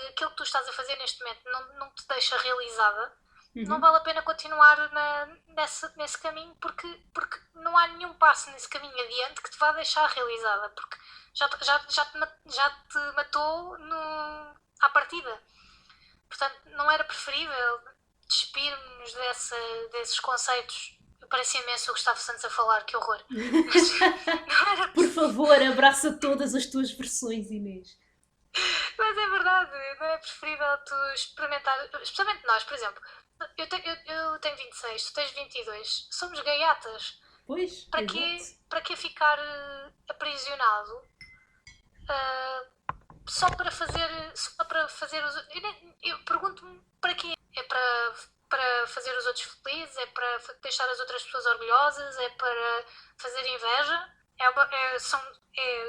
aquilo que tu estás a fazer neste momento não te deixa realizada, não vale a pena continuar nesse caminho, porque não há nenhum passo nesse caminho adiante que te vá deixar realizada, porque já te matou à partida. Portanto, não era preferível despirmos desses conceitos? Parece imenso o Gustavo Santos a falar, que horror. Por favor, abraça todas as tuas versões, Inês. Mas é verdade, não é preferível tu experimentar, especialmente nós, por exemplo, eu tenho 26, tu tens 22, somos gaiatas. Pois, para que ficar aprisionado só para fazer os... Eu pergunto-me para quê? É para fazer os outros felizes? É para deixar as outras pessoas orgulhosas? É para fazer inveja?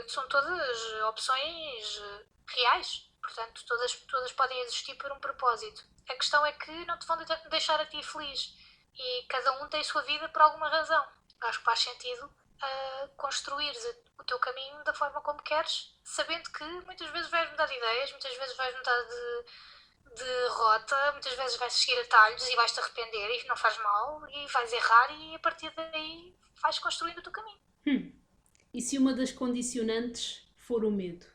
São todas opções reais, portanto todas podem existir por um propósito. A questão é que não te vão deixar a ti feliz, e cada um tem a sua vida por alguma razão. Acho que faz sentido construires o teu caminho da forma como queres, sabendo que muitas vezes vais mudar de ideias, muitas vezes vais mudar de rota, muitas vezes vais seguir atalhos e vais-te arrepender e não faz mal, e vais errar, e a partir daí vais construindo o teu caminho. E se uma das condicionantes for o medo?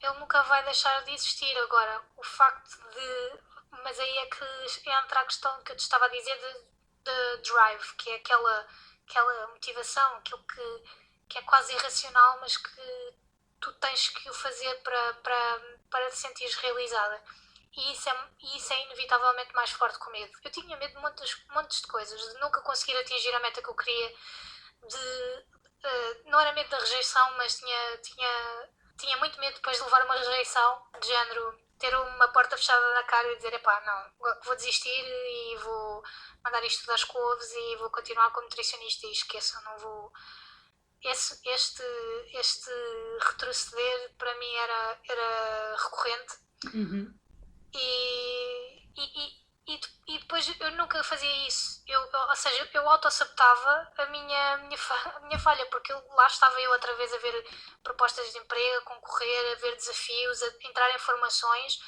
Ele nunca vai deixar de existir. Agora, o facto de... Mas aí é que entra a questão que eu te estava a dizer de drive, que é aquela motivação, aquilo que é quase irracional, mas que tu tens que o fazer para te sentires realizada. E isso é inevitavelmente mais forte que o medo. Eu tinha medo de montes de coisas, de nunca conseguir atingir a meta que eu queria, não era medo da rejeição, mas tinha muito medo depois de levar uma rejeição, de género, ter uma porta fechada na cara e dizer, epá, não, vou desistir e vou mandar isto tudo às couves e vou continuar como nutricionista e esqueçam, não vou... Este retroceder para mim era recorrente. E depois eu nunca fazia isso. Ou seja, eu autossabotava a minha falha, porque lá estava eu outra vez a ver propostas de emprego, a concorrer, a ver desafios, a entrar em formações,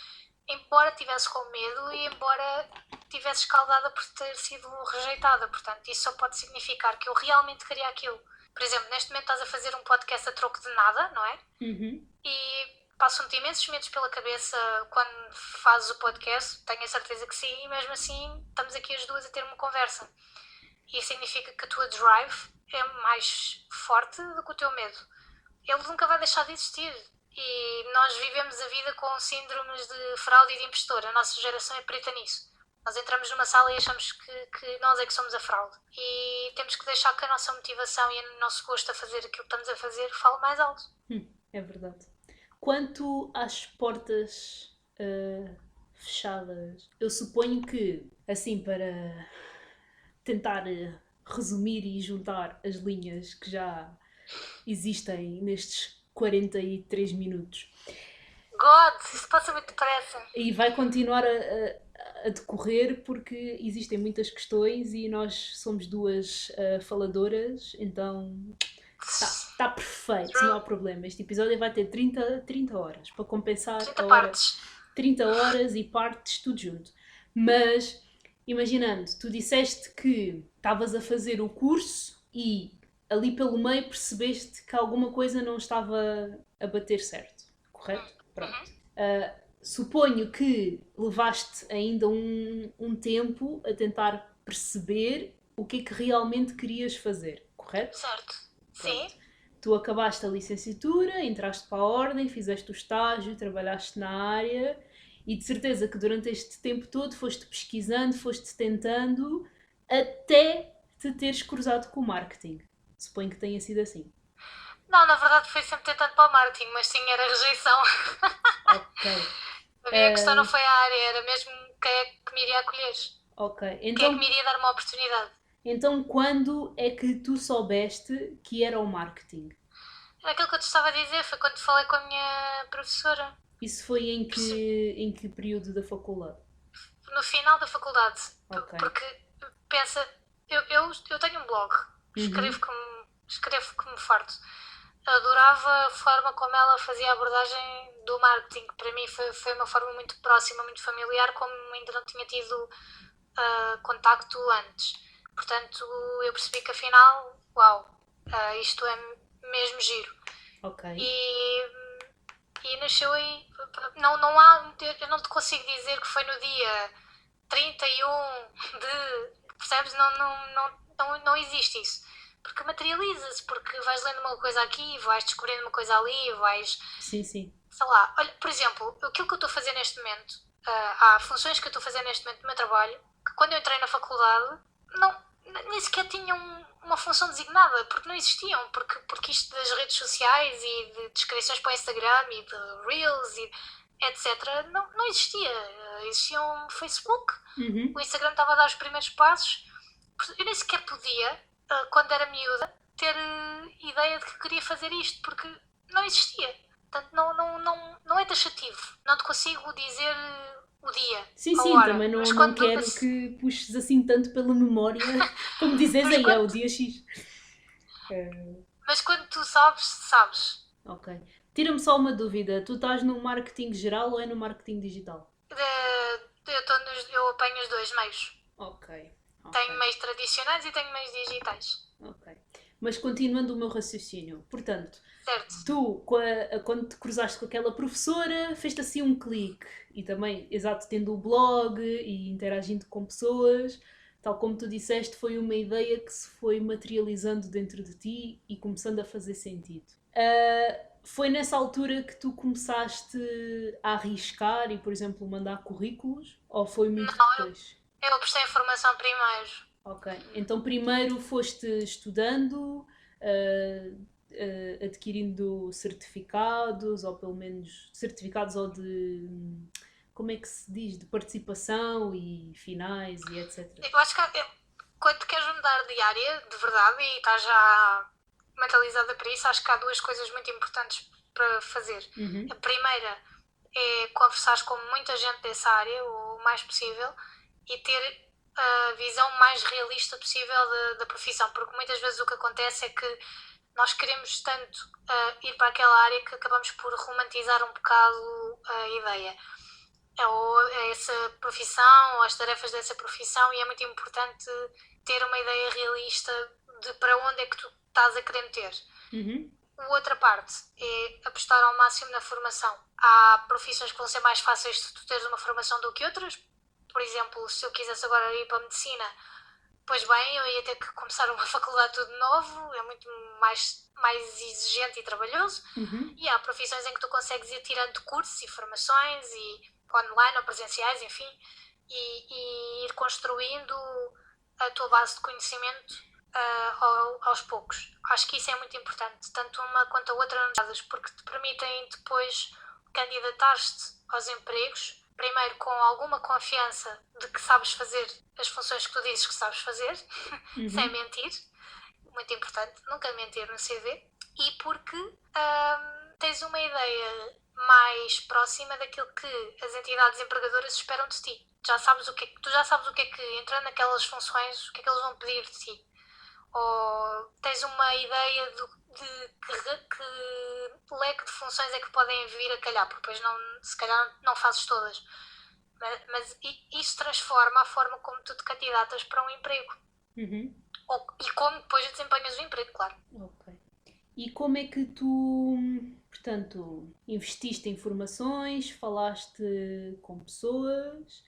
embora tivesse com medo e embora tivesse escaldada por ter sido rejeitada. Portanto, isso só pode significar que eu realmente queria aquilo. Por exemplo, neste momento estás a fazer um podcast a troco de nada, não é? E passam-te imensos medos pela cabeça quando fazes o podcast, tenho a certeza que sim, e mesmo assim estamos aqui as duas a ter uma conversa. E isso significa que a tua drive é mais forte do que o teu medo. Ele nunca vai deixar de existir. E nós vivemos a vida com síndromes de fraude e de impostor. A nossa geração é preta nisso. Nós entramos numa sala e achamos que nós é que somos a fraude. E temos que deixar que a nossa motivação e o nosso gosto a fazer aquilo que estamos a fazer fale mais alto. É verdade. Quanto às portas fechadas, eu suponho que, assim, para tentar resumir e juntar as linhas que já existem nestes 43 minutos. God, isso passa muito depressa. E vai continuar a decorrer porque existem muitas questões e nós somos duas faladoras, então está perfeito, não há problema. Este episódio vai ter 30 horas para compensar 30 partes. 30 horas e partes, tudo junto. Mas, imaginando, tu disseste que estavas a fazer o curso e ali pelo meio percebeste que alguma coisa não estava a bater certo, correto? Pronto. Suponho que levaste ainda um tempo a tentar perceber o que é que realmente querias fazer, correto? Certo. Pronto. Sim. Tu acabaste a licenciatura, entraste para a ordem, fizeste o estágio, trabalhaste na área e de certeza que durante este tempo todo foste pesquisando, foste tentando até te teres cruzado com o marketing. Suponho que tenha sido assim. Não, na verdade foi sempre tentando para o marketing, mas sim, era rejeição. Ok. A minha questão não foi a área, era mesmo quem é que me iria acolher. Ok. Quem é que me iria dar uma oportunidade. Então, quando é que tu soubeste que era o marketing? Era aquilo que eu te estava a dizer, foi quando falei com a minha professora. Isso foi em que período da faculdade? No final da faculdade, Ok. porque pensa, eu tenho um blog, Uhum. escrevo como farto. Adorava a forma como ela fazia a abordagem do marketing. Para mim foi uma forma muito próxima, muito familiar, como ainda não tinha tido contacto antes. Portanto, eu percebi que afinal, uau, isto é mesmo giro. Ok. E nasceu aí. Não há, eu não te consigo dizer que foi no dia 31 de. Percebes? Não existe isso. Porque materializa-se, porque vais lendo uma coisa aqui, vais descobrindo uma coisa ali, vais. Sim, sim. Sei lá, olha, por exemplo, aquilo que eu estou a fazer neste momento, há funções que eu estou a fazer neste momento no meu trabalho, que quando eu entrei na faculdade, não, nem sequer tinham uma função designada, porque não existiam, porque isto das redes sociais e de descrições para o Instagram e de Reels e etc. Não existia. Existia um Facebook, Uhum. o Instagram estava a dar os primeiros passos, eu nem sequer podia, quando era miúda, ter ideia de que queria fazer isto, porque não existia. Portanto, não é taxativo. Não te consigo dizer o dia, Sim, a sim, hora. também Mas não quando tu, quero que puxes assim tanto pela memória, como dizes mas aí, é o quando, dia X. mas quando tu sabes, sabes. Ok. Tira-me só uma dúvida, tu estás no marketing geral ou é no marketing digital? Eu apanho os dois meios. Ok, ok, Tenho meios tradicionais e tenho meios digitais. ok. Mas continuando o meu raciocínio, portanto, Certo? tu, quando te cruzaste com aquela professora, fez-te assim um clique. E também, exato, tendo o blog e interagindo com pessoas, tal como tu disseste, foi uma ideia que se foi materializando dentro de ti e começando a fazer sentido. Foi nessa altura que tu começaste a arriscar e, por exemplo, mandar currículos? Ou foi muito Não, depois? eu prestei informação primeiro. Ok. Então primeiro foste estudando, adquirindo certificados, ou pelo menos certificados ou de como é que se diz? De participação e finais e etc. Eu acho que quando queres mudar de área, de verdade, e estás já mentalizada para isso, acho que há duas coisas muito importantes para fazer. A Uhum, primeira é conversares com muita gente dessa área, o mais possível, e ter a visão mais realista possível da profissão, porque muitas vezes o que acontece é que nós queremos tanto ir para aquela área que acabamos por romantizar um bocado a ideia. Ou essa profissão, ou as tarefas dessa profissão, e é muito importante ter uma ideia realista de para onde é que tu estás a querer meter. uhum, A outra parte é apostar ao máximo na formação. Há profissões que vão ser mais fáceis de tu teres uma formação do que outras. Por exemplo, se eu quisesse agora ir para a medicina, pois bem, eu ia ter que começar uma faculdade tudo novo, é muito mais exigente e trabalhoso. uhum, E há profissões em que tu consegues ir tirando cursos e formações, e online ou presenciais, enfim, e ir construindo a tua base de conhecimento aos poucos. Acho que isso é muito importante, tanto uma quanto a outra, porque te permitem depois candidatar-te aos empregos, primeiro com alguma confiança de que sabes fazer as funções que tu dizes que sabes fazer, sem uhum, mentir, muito importante, nunca mentir no CV, e porque tens uma ideia mais próxima daquilo que as entidades empregadoras esperam de ti. Tu já sabes o que é que, entrando naquelas funções, o que é que eles vão pedir de ti. Ou tens uma ideia de que leque de funções é que podem vir a calhar, porque depois se calhar não fazes todas. Mas isso transforma a forma como tu te candidatas para um emprego. uhum. E como depois desempenhas o emprego, claro. Ok. E como é que tu, portanto, investiste em formações, falaste com pessoas,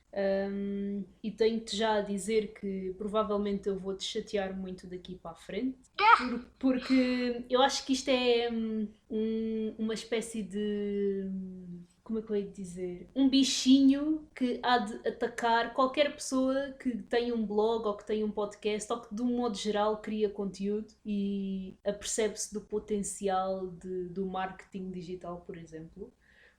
e tenho-te já a dizer que provavelmente eu vou-te chatear muito daqui para a frente, porque eu acho que isto é uma espécie de. Como é que eu ia dizer? Um bichinho que há de atacar qualquer pessoa que tenha um blog ou que tenha um podcast ou que de um modo geral cria conteúdo e apercebe-se do potencial do marketing digital, por exemplo.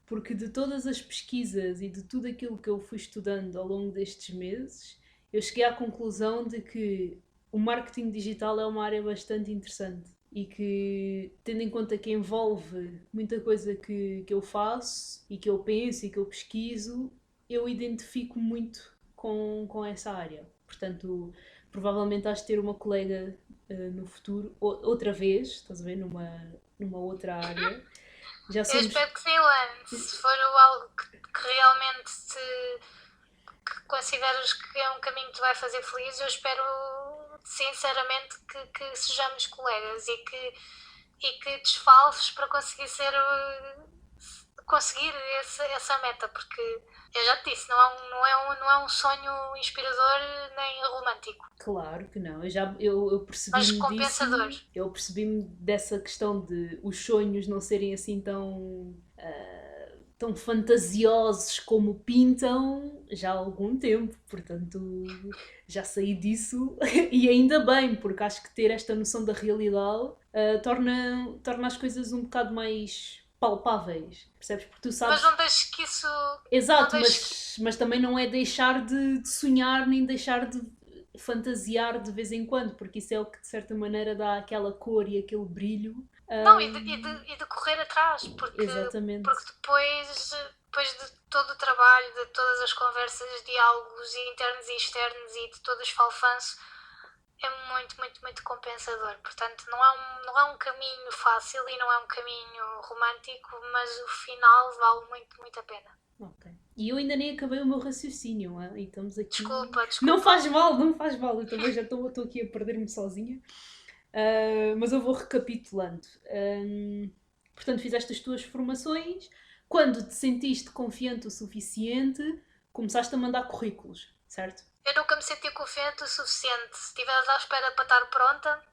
Porque de todas as pesquisas e de tudo aquilo que eu fui estudando ao longo destes meses, eu cheguei à conclusão de que o marketing digital é uma área bastante interessante e que, tendo em conta que envolve muita coisa que eu faço e que eu penso e que eu pesquiso, eu identifico muito com essa área. Portanto, provavelmente has de ter uma colega no futuro, outra vez, estás a ver, numa outra área. Já Eu somos. espero que sim, Luan. Se for algo que realmente que consideras que é um caminho que te vai fazer feliz, eu espero sinceramente que sejamos colegas e que desfalves para conseguir essa meta, porque eu já te disse, não é um sonho inspirador nem romântico, Claro que não, eu mas percebi-me compensador. disso, eu percebi-me dessa questão de os sonhos não serem assim tão fantasiosos como pintam já há algum tempo, portanto já saí disso e ainda bem, porque acho que ter esta noção da realidade torna as coisas um bocado mais palpáveis, percebes? Porque tu Mas sabes. não deixes que isso. Não Exato, deixes. mas também não é deixar de sonhar nem deixar de fantasiar de vez em quando, porque isso é o que de certa maneira dá aquela cor e aquele brilho. Não, e de correr atrás, porque Exatamente. depois de todo o trabalho, de todas as conversas, diálogos internos e externos e de todo o esfalfanço, é muito, muito, muito compensador. Portanto, não é um caminho fácil e não é um caminho romântico, mas o final vale muito, muito a pena. Ok. E eu ainda nem acabei o meu raciocínio, e estamos aqui. Desculpa. Não faz mal, não faz mal, eu também já estou aqui a perder-me sozinha. Mas eu vou recapitulando. Portanto, fizeste as tuas formações. Quando te sentiste confiante o suficiente, começaste a mandar currículos, certo? Eu nunca me senti confiante o suficiente. Se estiveres à espera para estar pronta,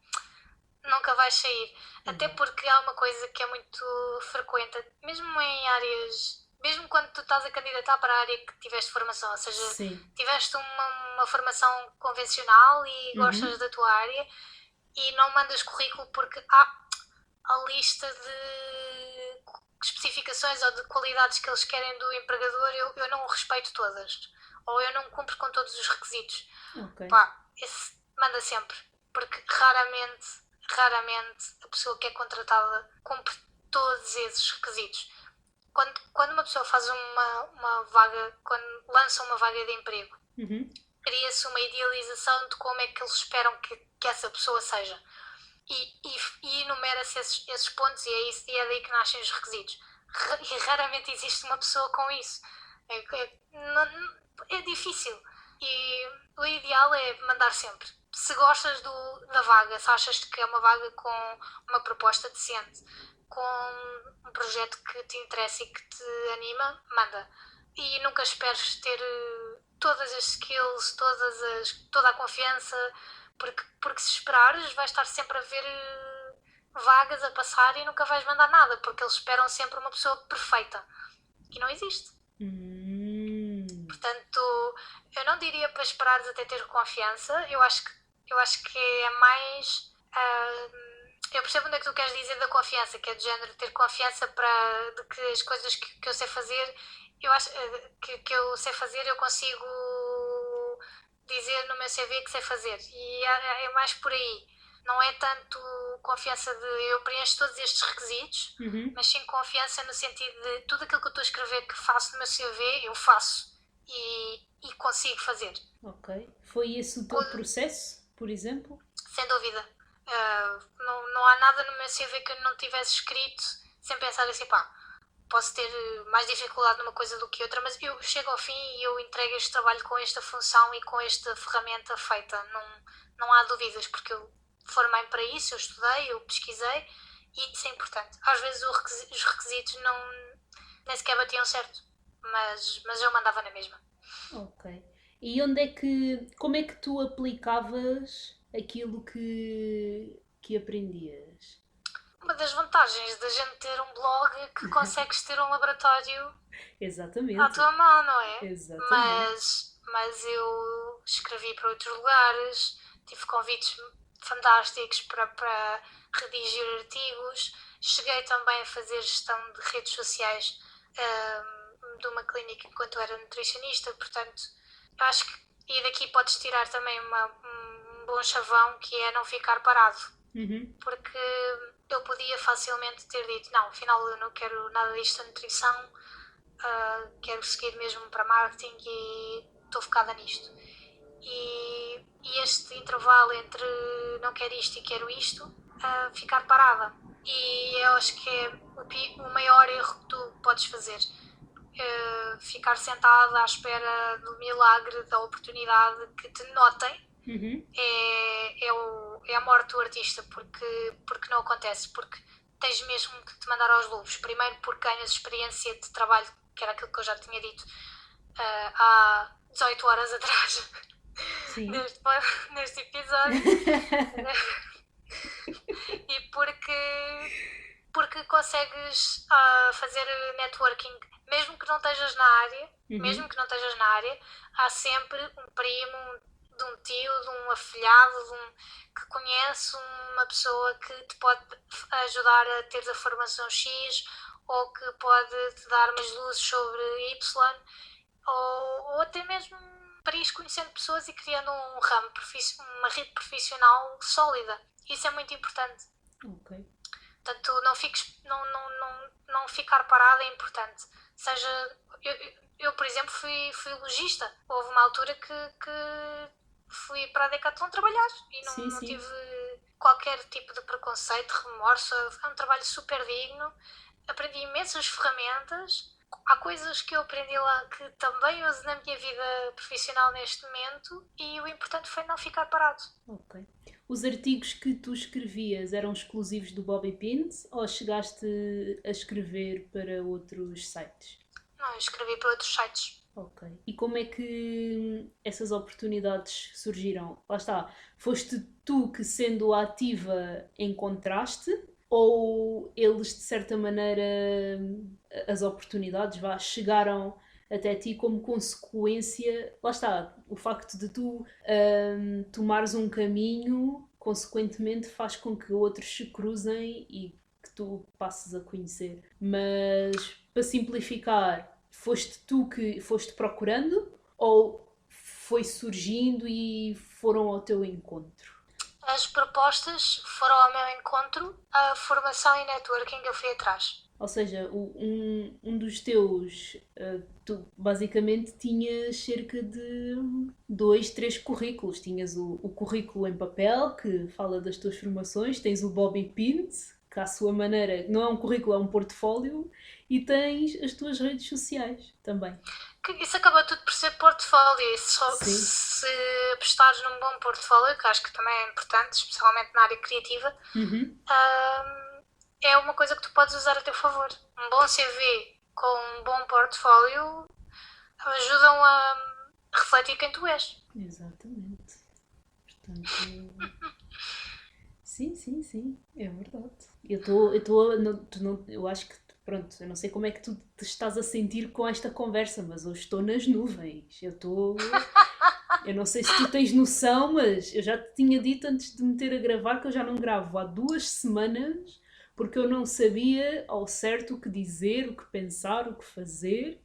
nunca vais sair. Até porque há uma coisa que é muito frequente, mesmo em áreas, mesmo quando tu estás a candidatar para a área que tiveste formação, ou seja, Sim. tiveste uma formação convencional e gostas da tua área e não mandas currículo porque há a lista de especificações ou de qualidades que eles querem do empregador, eu não respeito todas. Ou eu não cumpro com todos os requisitos. Ok. Esse manda sempre. Porque raramente a pessoa que é contratada cumpre todos esses requisitos. Quando uma pessoa faz uma vaga, quando lança uma vaga de emprego, cria-se uma idealização de como é que eles esperam que essa pessoa seja. E enumera-se esses pontos e é daí que nascem os requisitos. E raramente existe uma pessoa com isso. É difícil. E o ideal é mandar sempre. Se gostas da vaga, se achas que é uma vaga com uma proposta decente, com um projeto que te interessa e que te anima, manda. E nunca esperes ter todas as skills, toda a confiança, porque se esperares vais estar sempre a ver vagas a passar e nunca vais mandar nada, porque eles esperam sempre uma pessoa perfeita. E não existe. Portanto, eu não diria para esperares até ter confiança. Eu acho que é mais... eu percebo onde é que tu queres dizer da confiança, que é de género ter confiança de que as coisas que eu sei fazer, eu acho que eu sei fazer, eu consigo dizer no meu CV que sei fazer. E é mais por aí. Não é tanto confiança de eu preencho todos estes requisitos, mas sim confiança no sentido de tudo aquilo que eu estou a escrever que faço no meu CV, eu faço e consigo fazer. Ok. Foi esse o teu processo, por exemplo? Sem dúvida. Não há nada no meu CV que eu não tivesse escrito sem pensar assim, posso ter mais dificuldade numa coisa do que outra, mas eu chego ao fim e eu entrego este trabalho com esta função e com esta ferramenta feita. Não há dúvidas, porque eu formei para isso, eu estudei, eu pesquisei e isso é importante. Às vezes os requisitos nem sequer batiam certo, mas eu mandava na mesma. Ok. E como é que tu aplicavas aquilo que aprendias? Uma das vantagens da gente ter um blog é que consegues ter um laboratório Exatamente. à tua mão, não é? Exatamente. Mas eu escrevi para outros lugares, tive convites fantásticos para redigir artigos, cheguei também a fazer gestão de redes sociais de uma clínica enquanto era nutricionista, portanto, eu acho que e daqui podes tirar também um bom chavão, que é não ficar parado. Uhum. porque eu podia facilmente ter dito, não, afinal eu não quero nada disto da nutrição, quero seguir mesmo para marketing e estou focada nisto. E este intervalo entre não quero isto e quero isto, ficar parada. E eu acho que é o maior erro que tu podes fazer. Ficar sentada à espera do milagre, da oportunidade que te notem, Uhum. é a morte do artista, porque não acontece, porque tens mesmo que te mandar aos lobos. Primeiro porque ganhas experiência de trabalho, que era aquilo que eu já tinha dito há 18 horas atrás, Sim. neste episódio, e porque consegues fazer networking, mesmo que não estejas na área, há sempre um primo, de um tio, de um afilhado, que conhece uma pessoa que te pode ajudar a ter a formação X, ou que pode te dar umas luzes sobre Y, ou até mesmo para ir conhecendo pessoas e criando uma rede profissional sólida. Isso é muito importante. Ok. Portanto, não ficar parada é importante. Seja, eu por exemplo, fui logista. Houve uma altura que fui para a Decathlon trabalhar e Sim, não sim. tive qualquer tipo de preconceito, remorso. É um trabalho super digno. Aprendi imensas ferramentas. Há coisas que eu aprendi lá que também uso na minha vida profissional neste momento, e o importante foi não ficar parado. Ok. Os artigos que tu escrevias eram exclusivos do Bobby Pins ou chegaste a escrever para outros sites? Não, eu escrevi para outros sites. Ok. E como é que essas oportunidades surgiram? Lá está, foste tu que, sendo ativa, encontraste? Ou eles, de certa maneira, as oportunidades chegaram até ti como consequência? Lá está, o facto de tu tomares um caminho, consequentemente, faz com que outros se cruzem e que tu passes a conhecer. Mas, para simplificar, foste tu que foste procurando ou foi surgindo e foram ao teu encontro? As propostas foram ao meu encontro, a formação e networking eu fui atrás. Ou seja, um dos teus, tu basicamente tinhas cerca de dois, três currículos. Tinhas o currículo em papel, que fala das tuas formações, tens o Bobby Pins, que à sua maneira não é um currículo, é um portfólio, e tens as tuas redes sociais também. Isso acaba tudo por ser portfólio. Sim. Se apostares num bom portfólio, que acho que também é importante, especialmente na área criativa, Uhum. é uma coisa que tu podes usar a teu favor. Um bom CV com um bom portfólio ajudam a refletir quem tu és. Exatamente. Portanto, sim, sim, sim, é verdade. Eu acho que, pronto, eu não sei como é que tu te estás a sentir com esta conversa, mas eu estou nas nuvens. Eu não sei se tu tens noção, mas eu já te tinha dito antes de me ter a gravar que eu já não gravo há 2 semanas porque eu não sabia ao certo o que dizer, o que pensar, o que fazer.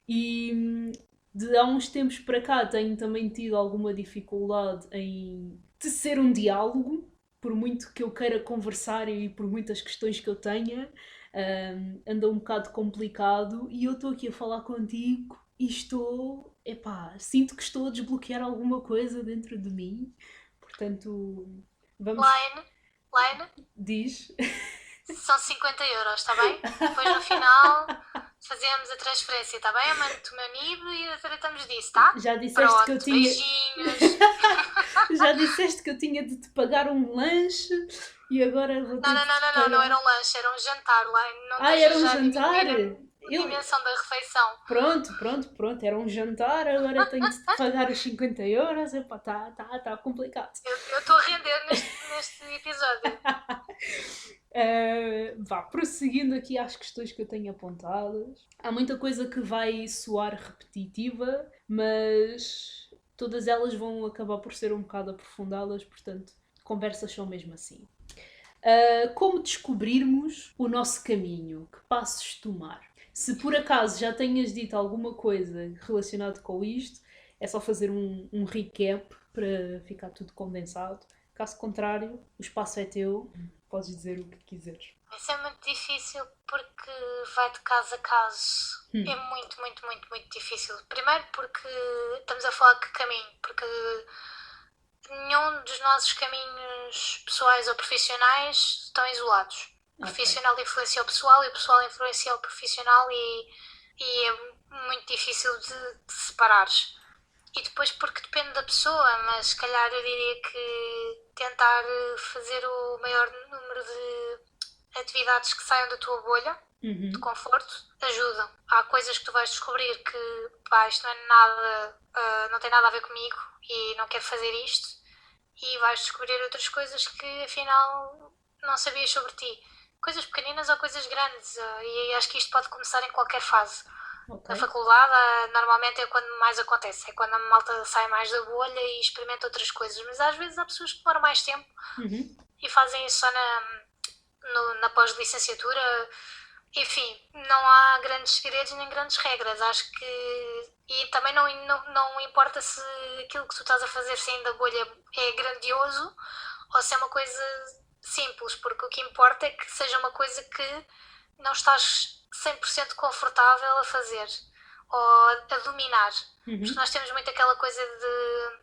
E de há uns tempos para cá tenho também tido alguma dificuldade em tecer um diálogo, por muito que eu queira conversar e por muitas questões que eu tenha, anda um bocado complicado e eu estou aqui a falar contigo e sinto que estou a desbloquear alguma coisa dentro de mim, portanto, vamos, Line, diz. são 50€, está bem? Depois no final fazemos a transferência, está bem? Eu mando-te o meu NIB e tratamos disso, tá? Já disseste que eu Pronto, tinha. beijinhos. Já disseste que eu tinha de te pagar um lanche e agora vou ter de te pagar. Não era um lanche, era um jantar lá. Não Era um já jantar? a dimensão da refeição. Pronto, era um jantar, agora tenho de te pagar os 50€. Epá, tá complicado. Eu estou a render neste episódio. Prosseguindo aqui às questões que eu tenho apontadas. Há muita coisa que vai soar repetitiva, mas todas elas vão acabar por ser um bocado aprofundadas, portanto, conversas são mesmo assim. Como descobrirmos o nosso caminho? Que passos tomar? Se por acaso já tenhas dito alguma coisa relacionada com isto, é só fazer um recap para ficar tudo condensado. Caso contrário, o espaço é teu, podes dizer o que quiseres. Isso é muito difícil porque vai de caso a caso. É muito, muito, muito, muito difícil. Primeiro porque estamos a falar de que caminho, porque nenhum dos nossos caminhos pessoais ou profissionais estão isolados. O profissional influencia o pessoal e o pessoal influencia o profissional e é muito difícil de separares. E depois porque depende da pessoa, mas se calhar eu diria que tentar fazer o maior número de atividades que saiam da tua bolha de conforto ajudam. Há coisas que tu vais descobrir que isto não é nada, não tem nada a ver comigo e não quero fazer isto, e vais descobrir outras coisas que afinal não sabias sobre ti. Coisas pequeninas ou coisas grandes, e acho que isto pode começar em qualquer fase. Na faculdade, normalmente é quando mais acontece, é quando a malta sai mais da bolha e experimenta outras coisas, mas às vezes há pessoas que demoram mais tempo e fazem isso só na pós-licenciatura. Enfim, não há grandes segredos nem grandes regras, acho que... E também não importa se aquilo que tu estás a fazer saindo da bolha é grandioso ou se é uma coisa simples, porque o que importa é que seja uma coisa que não estás 100% confortável a fazer ou a dominar. Porque nós temos muito aquela coisa de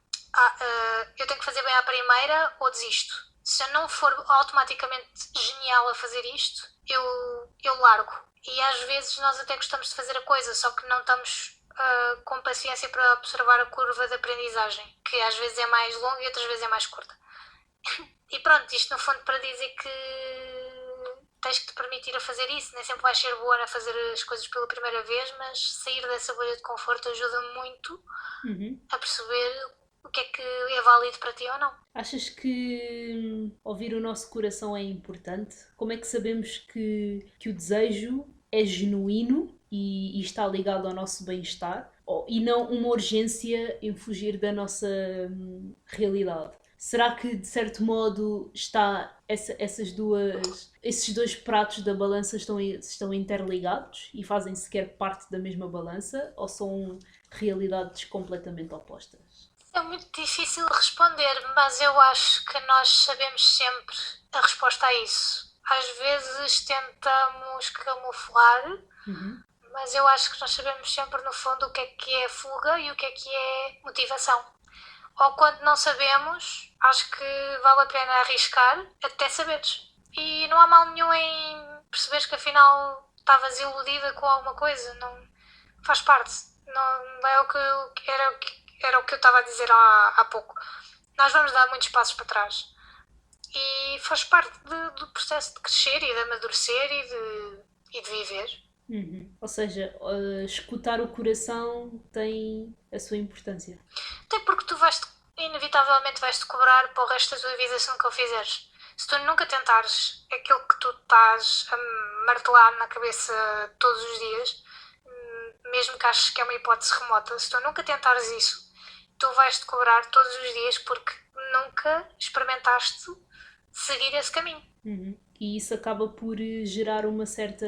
eu tenho que fazer bem à primeira ou desisto. Se eu não for automaticamente genial a fazer isto, eu largo. E às vezes nós até gostamos de fazer a coisa, só que não estamos com paciência para observar a curva de aprendizagem, que às vezes é mais longa e outras vezes é mais curta. E pronto, isto no fundo para dizer que tens que te permitir a fazer isso, nem sempre vais ser boa a fazer as coisas pela primeira vez, mas sair dessa bolha de conforto ajuda muito a perceber o que é que é válido para ti ou não. Achas que ouvir o nosso coração é importante? Como é que sabemos que o desejo é genuíno e está ligado ao nosso bem-estar e não uma urgência em fugir da nossa realidade? Será que, de certo modo, esses dois pratos da balança estão interligados e fazem sequer parte da mesma balança, ou são realidades completamente opostas? É muito difícil responder, mas eu acho que nós sabemos sempre a resposta a isso. Às vezes tentamos camuflar, mas eu acho que nós sabemos sempre, no fundo, o que é fuga e o que é motivação. Ou quando não sabemos, acho que vale a pena arriscar até saberes. E não há mal nenhum em perceberes que afinal estavas iludida com alguma coisa. Não, faz parte. Não é o que era o que eu estava a dizer há pouco. Nós vamos dar muitos passos para trás. E faz parte do processo de crescer e de amadurecer e de viver. Ou seja, escutar o coração tem a sua importância. Até porque tu inevitavelmente vais-te cobrar para o resto da tua vida se nunca o fizeres. Se tu nunca tentares aquilo que tu estás a martelar na cabeça todos os dias, mesmo que aches que é uma hipótese remota, se tu nunca tentares isso, tu vais-te cobrar todos os dias porque nunca experimentaste seguir esse caminho. E isso acaba por gerar uma certa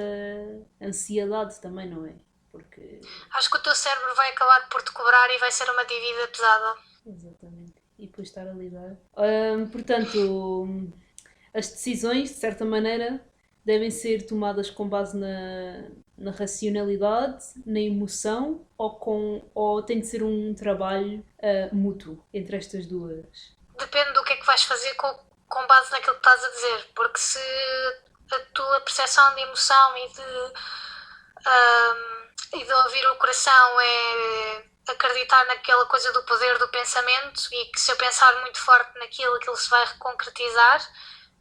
ansiedade também, não é? Porque... Acho que o teu cérebro vai acabar por te cobrar e vai ser uma dívida pesada. Exatamente. E depois estar a lidar. Portanto, as decisões, de certa maneira, devem ser tomadas com base na racionalidade, na emoção, ou tem de ser um trabalho mútuo entre estas duas? Depende do que é que vais fazer com base naquilo que estás a dizer, porque se a tua percepção de emoção e de ouvir o coração é acreditar naquela coisa do poder do pensamento e que se eu pensar muito forte aquilo se vai concretizar,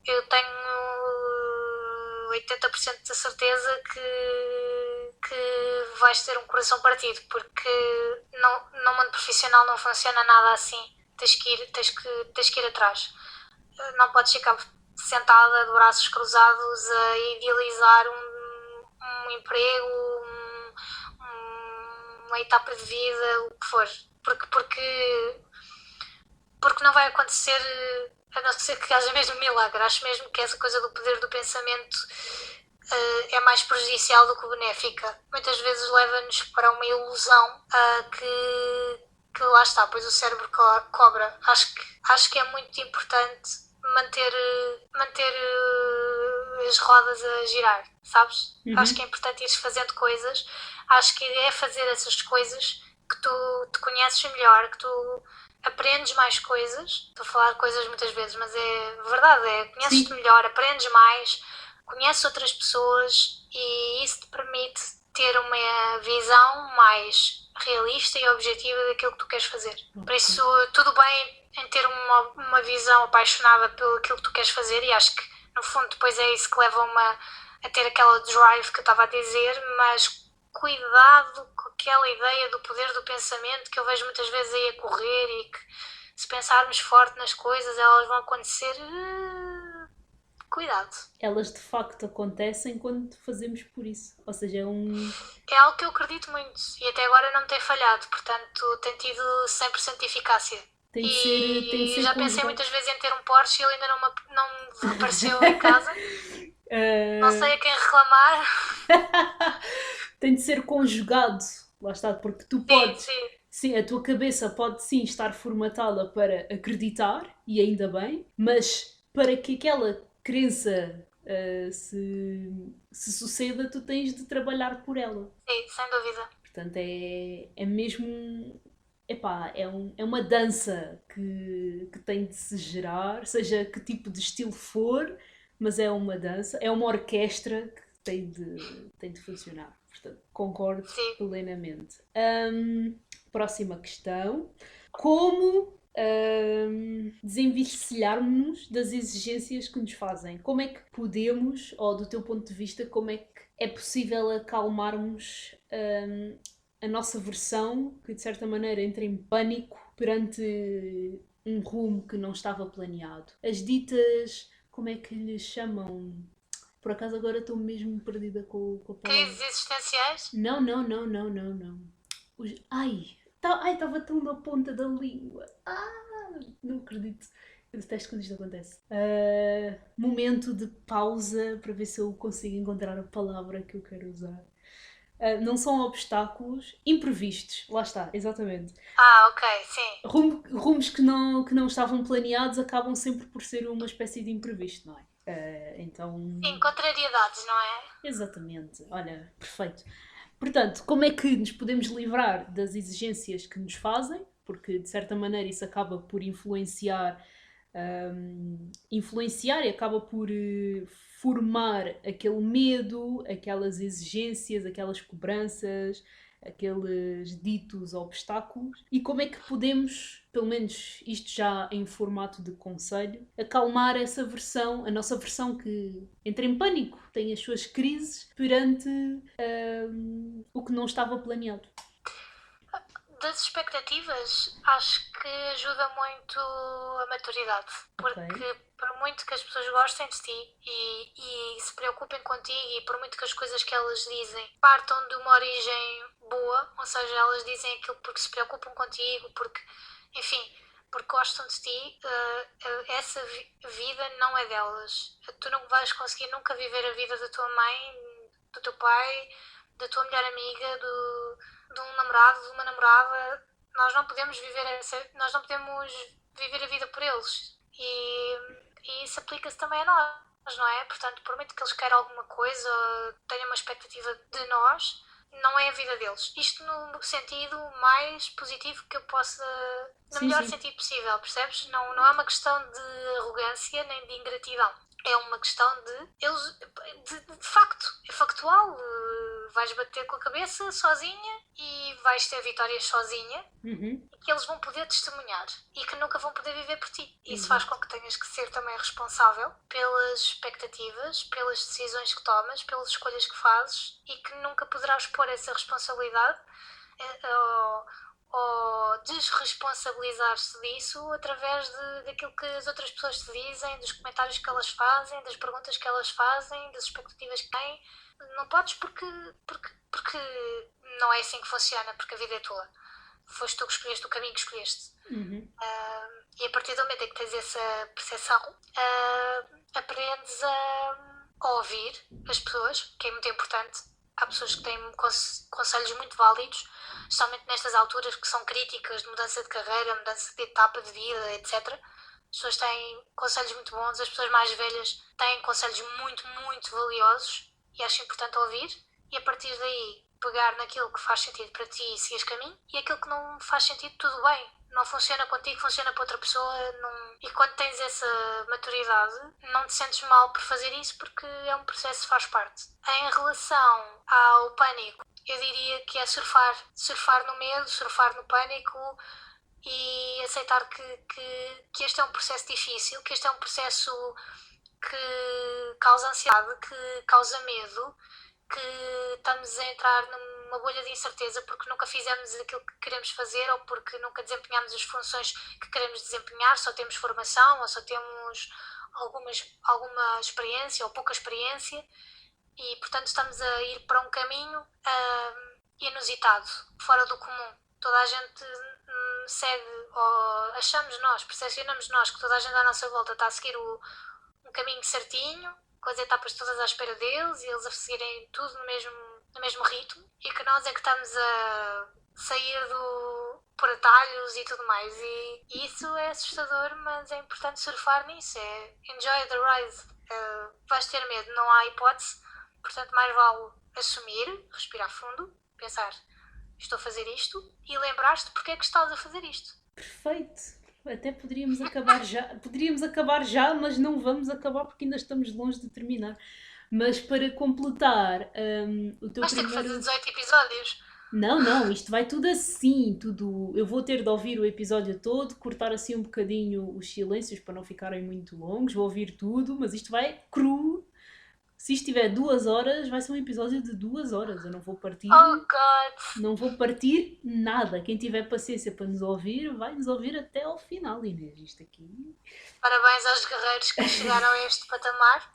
eu tenho 80% de certeza que vais ter um coração partido, porque no mundo profissional não funciona nada assim. Tens que ir atrás. Não podes ficar sentada de braços cruzados a idealizar um emprego, uma etapa de vida, o que for. Porque não vai acontecer, a não ser que haja mesmo milagre. Acho mesmo que essa coisa do poder do pensamento é mais prejudicial do que benéfica. Muitas vezes leva-nos para uma ilusão que que lá está, pois o cérebro cobra. Acho que é muito importante manter as rodas a girar, sabes? Acho que é importante ires fazendo coisas. Acho que é fazer essas coisas que tu te conheces melhor, que tu aprendes mais coisas. Estou a falar coisas muitas vezes, mas é verdade, conheces-te melhor, aprendes mais, conheces outras pessoas e isso te permite ter uma visão mais realista e objetiva daquilo que tu queres fazer. Por isso, tudo bem em ter uma visão apaixonada pelo aquilo que tu queres fazer e acho que, no fundo, depois é isso que leva a ter aquela drive que eu estava a dizer, mas cuidado com aquela ideia do poder do pensamento que eu vejo muitas vezes aí a correr e que, se pensarmos forte nas coisas, elas vão acontecer. Cuidado. Elas de facto acontecem quando fazemos por isso. Ou seja, é algo que eu acredito muito e até agora não me tem falhado, portanto tem tido 100% de eficácia. Tem de ser já pensei muitas vezes em ter um Porsche e ele ainda não me apareceu em casa. Não sei a quem reclamar. Tem de ser conjugado, lá está, porque tu podes. Sim, a tua cabeça pode sim estar formatada para acreditar, e ainda bem, mas para que aquela crença se suceda, tu tens de trabalhar por ela. Sim, sem dúvida. Portanto, é mesmo. Epá, é uma dança que tem de se gerar, seja que tipo de estilo for, mas é uma dança, é uma orquestra que tem de funcionar. Portanto, concordo plenamente. Próxima questão. Como desenvencilharmos das exigências que nos fazem? Como é que podemos, ou do teu ponto de vista, como é que é possível acalmarmos a nossa versão, que de certa maneira entra em pânico perante um rumo que não estava planeado? As ditas, como é que lhes chamam? Por acaso agora estou mesmo perdida com a palavra. Crises existenciais? Não. Estava tão na ponta da língua. Não acredito. Eu detesto quando isto acontece. Momento de pausa para ver se eu consigo encontrar a palavra que eu quero usar. Não são obstáculos imprevistos. Lá está, exatamente. Ok, sim. Rumos que não estavam planeados acabam sempre por ser uma espécie de imprevisto, não é? Então... Sim, contrariedades, não é? Exatamente. Olha, perfeito. Portanto, como é que nos podemos livrar das exigências que nos fazem? Porque, de certa maneira, isso acaba por influenciar e acaba por formar aquele medo, aquelas exigências, aquelas cobranças, aqueles ditos obstáculos. E como é que podemos, pelo menos isto já em formato de conselho, acalmar essa versão, a nossa versão que entra em pânico, tem as suas crises perante o que não estava planeado? Das expectativas, acho que ajuda muito a maturidade, porque por muito que as pessoas gostem de ti e se preocupem contigo e por muito que as coisas que elas dizem partam de uma origem boa, ou seja, elas dizem aquilo porque se preocupam contigo, porque, enfim, porque gostam de ti, essa vida não é delas. Tu não vais conseguir nunca viver a vida da tua mãe, do teu pai, da tua melhor amiga, de um namorado, de uma namorada. Nós não podemos viver a vida por eles. E isso aplica-se também a nós, não é? Portanto, por muito que eles queiram alguma coisa, tenham uma expectativa de nós, não é a vida deles. Isto no sentido mais positivo que eu possa... No melhor sentido possível, percebes? Não é uma questão de arrogância nem de ingratidão. É uma questão de facto. É factual. Vais bater com a cabeça sozinha e vais ter vitórias sozinha que eles vão poder testemunhar e que nunca vão poder viver por ti. Isso faz com que tenhas que ser também responsável pelas expectativas, pelas decisões que tomas, pelas escolhas que fazes e que nunca poderás pôr essa responsabilidade ou desresponsabilizar-se disso através daquilo que as outras pessoas te dizem, dos comentários que elas fazem, das perguntas que elas fazem, das expectativas que têm. Não podes porque não é assim que funciona, porque a vida é tua. Foste tu que escolheste o caminho que escolheste. E a partir do momento em que tens essa percepção, aprendes a ouvir as pessoas, que é muito importante. há pessoas que têm conselhos muito válidos, especialmente nestas alturas que são críticas de mudança de carreira, mudança de etapa de vida, etc. As pessoas têm conselhos muito bons, as pessoas mais velhas têm conselhos muito, muito valiosos e acho importante ouvir e a partir daí pegar naquilo que faz sentido para ti e seguires caminho e aquilo que não faz sentido, tudo bem. Não funciona contigo, funciona para outra pessoa. Não... E quando tens essa maturidade, não te sentes mal por fazer isso porque é um processo que faz parte. Em relação ao pânico, eu diria que é surfar. Surfar no medo, surfar no pânico e aceitar que este é um processo difícil, que este é um processo que causa ansiedade, que causa medo, que estamos a entrar numa bolha de incerteza porque nunca fizemos aquilo que queremos fazer ou porque nunca desempenhamos as funções que queremos desempenhar, só temos formação ou só temos alguma experiência ou pouca experiência e portanto estamos a ir para um caminho inusitado, fora do comum. Toda a gente segue ou achamos nós, percepcionamos nós que toda a gente à nossa volta está a seguir um caminho certinho, com as etapas todas à espera deles e eles a seguirem tudo no mesmo ritmo e que nós é que estamos a sair por atalhos e tudo mais e isso é assustador, mas é importante surfar nisso, é enjoy the ride. Vais ter medo, não há hipótese, portanto mais vale assumir, respirar fundo, pensar estou a fazer isto e lembrar-te porque é que estás a fazer isto. Perfeito. Até poderíamos acabar já, mas não vamos acabar porque ainda estamos longe de terminar. Mas para completar o teu Vais ter que primeiro... fazer 18 episódios. Não, isto vai tudo assim, tudo. Eu vou ter de ouvir o episódio todo, cortar assim um bocadinho os silêncios para não ficarem muito longos, vou ouvir tudo, mas isto vai cru. Se isto tiver 2 horas, vai ser um episódio de 2 horas. Eu não vou partir. Oh God! Não vou partir nada. Quem tiver paciência para nos ouvir, vai nos ouvir até ao final, Inês. Isto aqui. Parabéns aos guerreiros que chegaram a este patamar.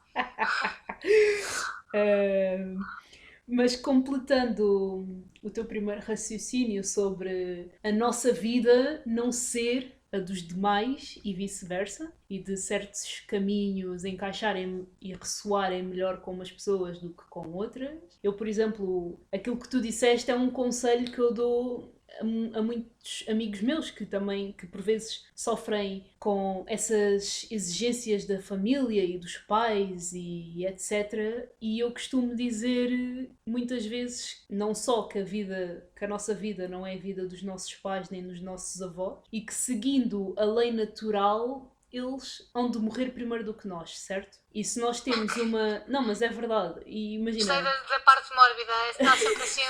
Mas completando o teu primeiro raciocínio sobre a nossa vida não ser a dos demais e vice-versa, e de certos caminhos encaixarem e ressoarem melhor com umas pessoas do que com outras. Eu, por exemplo, aquilo que tu disseste é um conselho que eu dou a muitos amigos meus que por vezes sofrem com essas exigências da família e dos pais e etc. E eu costumo dizer muitas vezes não só que a nossa vida não é a vida dos nossos pais nem dos nossos avós e que seguindo a lei natural eles hão de morrer primeiro do que nós, certo? E se nós temos uma... Não, mas é verdade. E imagina... Gostei da parte mórbida. Está sempre assim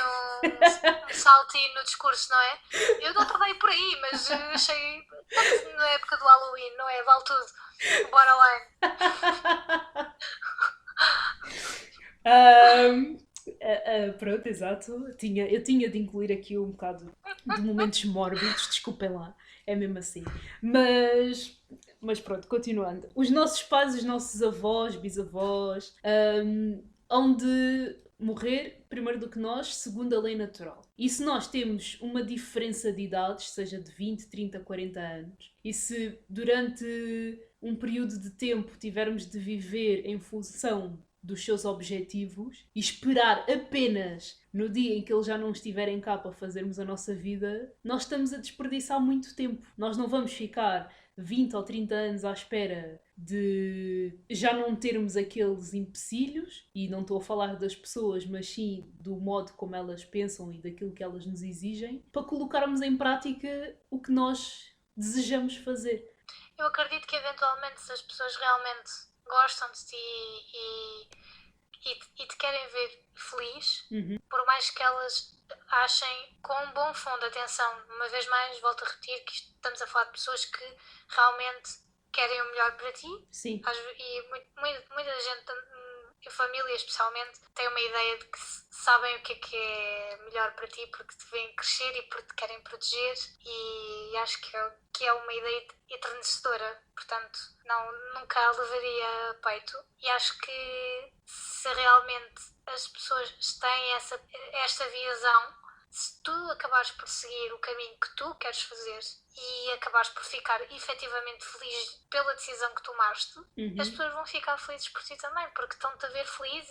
um saltinho no discurso, não é? Eu não estava aí por aí, mas achei... Estamos na época do Halloween, não é? Vale tudo. Bora lá. Pronto, exato. Eu tinha de incluir aqui um bocado de momentos mórbidos, desculpem lá. É mesmo assim. Mas pronto, continuando. Os nossos pais, os nossos avós, bisavós, hão de morrer primeiro do que nós, segundo a lei natural. E se nós temos uma diferença de idades, seja de 20, 30, 40 anos, e se durante um período de tempo tivermos de viver em função dos seus objetivos e esperar apenas no dia em que eles já não estiverem cá para fazermos a nossa vida, nós estamos a desperdiçar muito tempo. Nós não vamos ficar 20 ou 30 anos à espera de já não termos aqueles empecilhos, e não estou a falar das pessoas, mas sim do modo como elas pensam e daquilo que elas nos exigem, para colocarmos em prática o que nós desejamos fazer. Eu acredito que eventualmente se as pessoas realmente gostam de ti e te querem ver feliz, por mais que elas achem com um bom fundo, atenção, uma vez mais volto a repetir que estamos a falar de pessoas que realmente querem o melhor para ti. Sim. E muita gente, a família especialmente, tem uma ideia de que sabem o que é melhor para ti porque te veem crescer e porque te querem proteger e acho que é uma ideia eternecedora, portanto nunca a levaria a peito e acho que se realmente as pessoas têm esta visão, se tu acabares por seguir o caminho que tu queres fazer e acabares por ficar efetivamente feliz pela decisão que tomaste, as pessoas vão ficar felizes por ti também, porque estão-te a ver feliz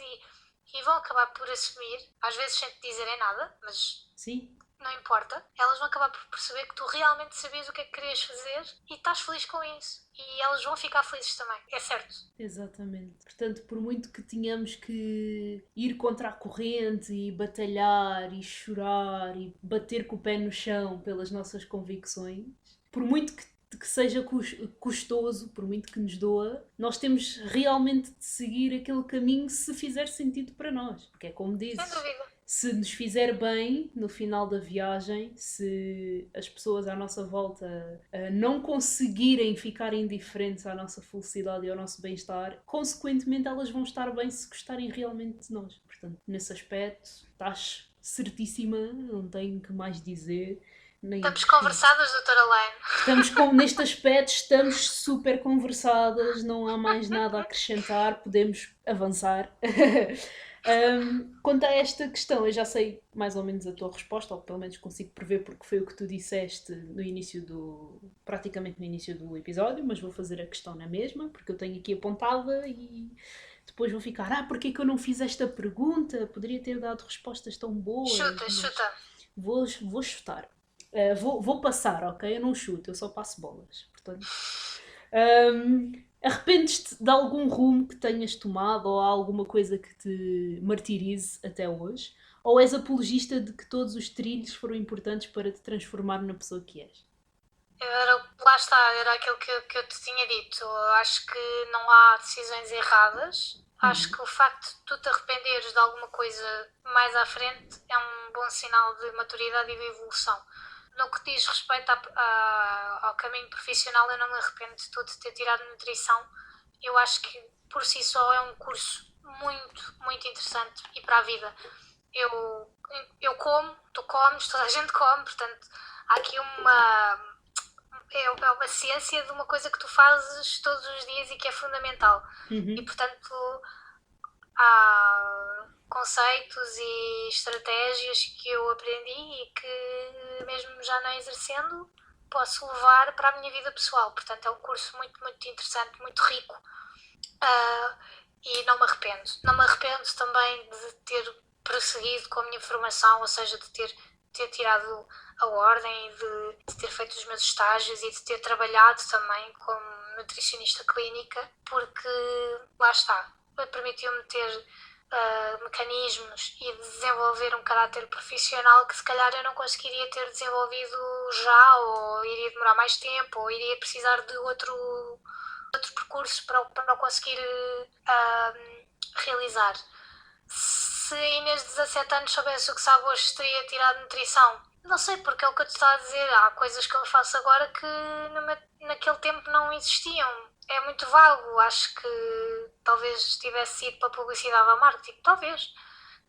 e vão acabar por assumir, às vezes sem te dizerem nada, mas Sim, não importa, elas vão acabar por perceber que tu realmente sabias o que é que querias fazer e estás feliz com isso. E elas vão ficar felizes também, é certo. exatamente. Portanto, por muito que tenhamos que ir contra a corrente e batalhar e chorar e bater com o pé no chão pelas nossas convicções, por muito que seja custoso, por muito que nos doa, nós temos realmente de seguir aquele caminho se fizer sentido para nós. Porque é como Sem dizes, dúvida. se nos fizer bem no final da viagem, se as pessoas à nossa volta não conseguirem ficar indiferentes à nossa felicidade e ao nosso bem-estar, consequentemente elas vão estar bem se gostarem realmente de nós. Portanto, nesse aspecto, estás certíssima, não tenho que mais dizer. Nem Estamos conversadas, doutora Lane. neste aspecto estamos super conversadas, não há mais nada a acrescentar, podemos avançar. Quanto a esta questão, eu já sei mais ou menos a tua resposta, ou pelo menos consigo prever porque foi o que tu disseste praticamente no início do episódio, mas vou fazer a questão na mesma, porque eu tenho aqui apontada e depois vou ficar, porque é que eu não fiz esta pergunta? Poderia ter dado respostas tão boas, Chuta, mas chuta. vou chutar. Vou passar, ok? Eu não chuto, eu só passo bolas. Portanto, arrependes-te de algum rumo que tenhas tomado ou há alguma coisa que te martirize até hoje? Ou és apologista de que todos os trilhos foram importantes para te transformar na pessoa que és? Lá está, era aquilo que eu te tinha dito. Eu acho que não há decisões erradas. Acho que o facto de tu te arrependeres de alguma coisa mais à frente é um bom sinal de maturidade e de evolução. No que diz respeito ao caminho profissional, eu não me arrependo de tudo de ter tirado nutrição. Eu acho que por si só é um curso muito, muito interessante e para a vida. Eu como, tu comes, toda a gente come, portanto há aqui é uma ciência de uma coisa que tu fazes todos os dias e que é fundamental. E portanto há conceitos e estratégias que eu aprendi e que mesmo já não exercendo posso levar para a minha vida pessoal. Portanto é um curso muito, muito interessante, muito rico. E não me arrependo. Não me arrependo também de ter prosseguido com a minha formação, ou seja, de ter tirado a ordem, de ter feito os meus estágios e de ter trabalhado também como nutricionista clínica, porque lá está, permitiu-me ter mecanismos e desenvolver um caráter profissional que se calhar eu não conseguiria ter desenvolvido já, ou iria demorar mais tempo, ou iria precisar de outro percurso para o conseguir realizar. Se a Inês de 17 anos soubesse o que sabe hoje, teria tirado nutrição. Não sei, porque é o que eu te estava a dizer. Há coisas que eu faço agora que naquele tempo não existiam. É muito vago. Acho que talvez tivesse ido para a publicidade ou marketing. Talvez.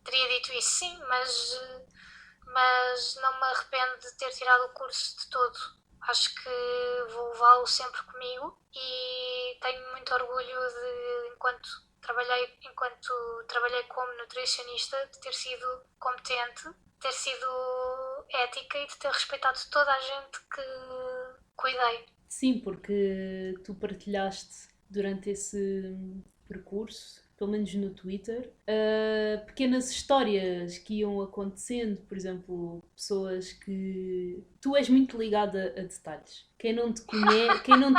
Teria dito isso, sim, mas não me arrependo de ter tirado o curso de todo. Acho que vou levá-lo sempre comigo e tenho muito orgulho de, enquanto trabalhei como nutricionista, de ter sido competente, de ter sido ética e de ter respeitado toda a gente que cuidei. Sim, porque tu partilhaste durante esse percurso, pelo menos no Twitter, pequenas histórias que iam acontecendo, por exemplo, pessoas que... Tu és muito ligada a detalhes. Quem não te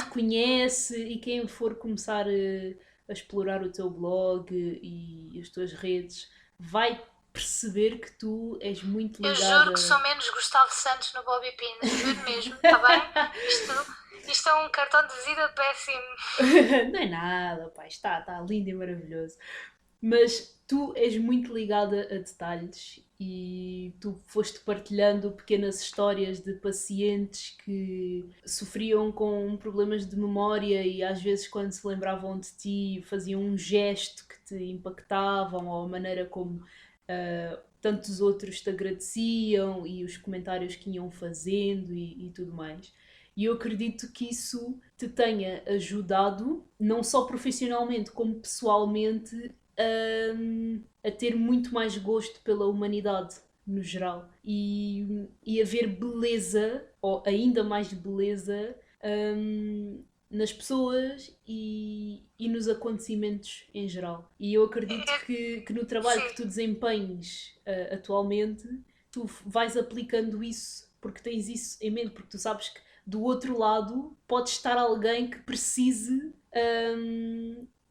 conhece e quem for começar a explorar o teu blog e as tuas redes vai perceber que tu és muito ligada... Eu juro que sou menos Gustavo Santos no Bobby Pins, juro mesmo, está bem? Isto é um cartão de visita péssimo. Não é nada, pá, está lindo e maravilhoso. Mas tu és muito ligada a detalhes e tu foste partilhando pequenas histórias de pacientes que sofriam com problemas de memória e às vezes quando se lembravam de ti faziam um gesto que te impactavam ou a maneira como tantos outros te agradeciam e os comentários que iam fazendo e tudo mais. E eu acredito que isso te tenha ajudado, não só profissionalmente como pessoalmente, a ter muito mais gosto pela humanidade no geral e a ver beleza, ou ainda mais beleza, nas pessoas e nos acontecimentos em geral. E eu acredito que no trabalho que Sim, tu desempenhes atualmente, tu vais aplicando isso porque tens isso em mente, porque tu sabes que do outro lado pode estar alguém que precise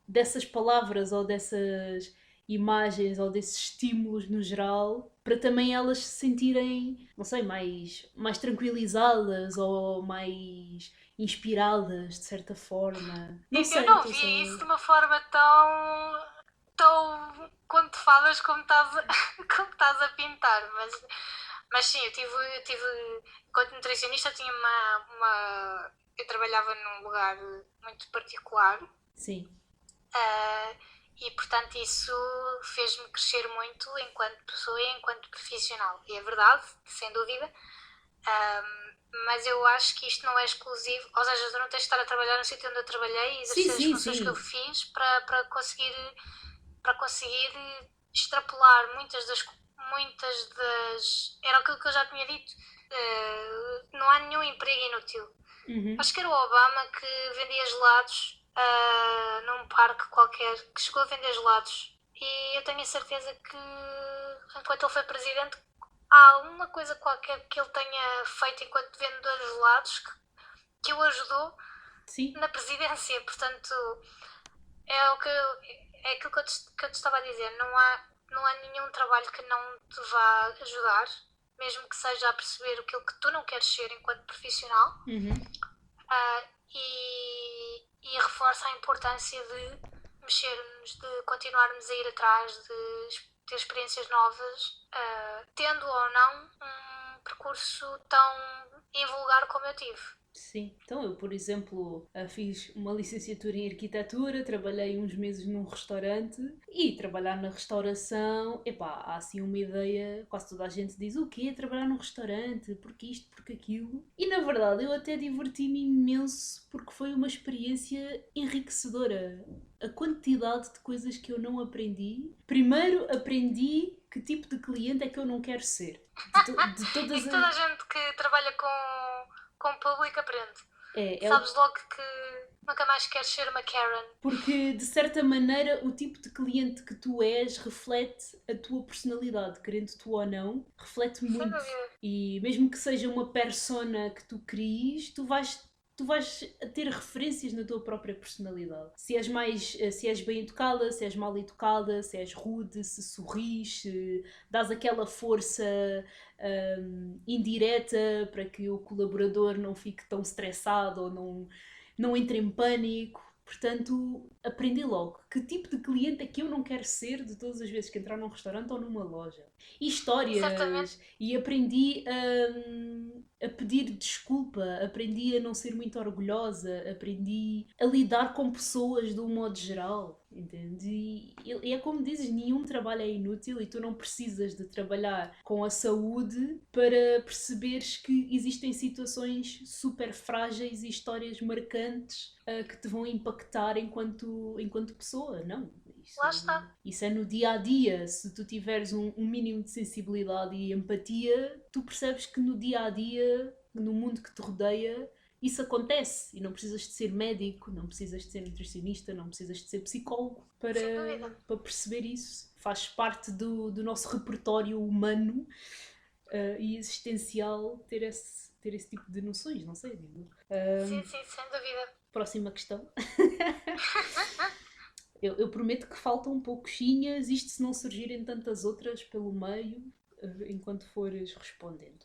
dessas palavras ou dessas imagens ou desses estímulos no geral para também elas se sentirem, não sei, mais tranquilizadas ou mais inspiradas de certa forma. Não eu sei, não estou só. vi isso de uma forma tão quando te falas como estás a, como estás a pintar, mas sim, enquanto nutricionista, eu tinha eu trabalhava num lugar muito particular, Sim. ah, e portanto isso fez-me crescer muito enquanto pessoa e enquanto profissional. E é verdade, sem dúvida, mas eu acho que isto não é exclusivo, ou seja, tu não tens de estar a trabalhar no sítio onde eu trabalhei e Sim, exercer as sim, funções que eu sim. fiz para conseguir extrapolar muitas das. Era aquilo que eu já tinha dito. Não há nenhum emprego inútil. Uhum. Acho que era o Obama que vendia gelados num parque qualquer, que chegou a vender gelados. E eu tenho a certeza que, enquanto ele foi presidente, há alguma coisa qualquer que ele tenha feito enquanto vendedor de gelados que o ajudou Sim. na presidência. Portanto, é, o que é aquilo que eu te estava a dizer. Não há nenhum trabalho que não te vá ajudar, mesmo que seja a perceber aquilo que tu não queres ser enquanto profissional. Uhum. E reforça a importância de mexermos, de continuarmos a ir atrás, de ter experiências novas, tendo ou não um percurso tão invulgar como eu tive. Sim, então eu, por exemplo, fiz uma licenciatura em arquitetura, trabalhei uns meses num restaurante e trabalhar na restauração, epá, há assim uma ideia, quase toda a gente diz o quê? Trabalhar num restaurante, porque isto, porque aquilo. E na verdade eu até diverti-me imenso porque foi uma experiência enriquecedora. A quantidade de coisas que eu não aprendi. Primeiro aprendi que tipo de cliente é que eu não quero ser. De todas Isso as. toda a gente que trabalha com o público aprende. É o Sabes logo que nunca mais queres ser uma Karen. porque, de certa maneira, o tipo de cliente que tu és reflete a tua personalidade, querendo tu ou não, reflete Sem muito. dúvida. E mesmo que seja uma persona que tu cries, tu vais ter referências na tua própria personalidade. Se és bem educada, se és mal educada, se és rude, se sorris, se dás aquela força indireta para que o colaborador não fique tão estressado ou não entre em pânico. Portanto, aprendi logo que tipo de cliente é que eu não quero ser de todas as vezes que entrar num restaurante ou numa loja. E Certamente. histórias. E aprendi a pedir desculpa, aprendi a não ser muito orgulhosa, aprendi a lidar com pessoas de um modo geral. Entende? E é como dizes, nenhum trabalho é inútil e tu não precisas de trabalhar com a saúde para perceberes que existem situações super frágeis e histórias marcantes que te vão impactar enquanto pessoa. Não, Lá está. isso é no dia a dia. Se tu tiveres um mínimo de sensibilidade e empatia, tu percebes que no dia a dia, no mundo que te rodeia, isso acontece e não precisas de ser médico, não precisas de ser nutricionista, não precisas de ser psicólogo Sem dúvida. para perceber isso. Faz parte do nosso repertório humano e existencial ter esse tipo de noções, não sei, digo. Sim, sim, sem dúvida. Próxima questão. Eu prometo que faltam pouquinhas, isto se não surgirem tantas outras pelo meio, enquanto fores respondendo.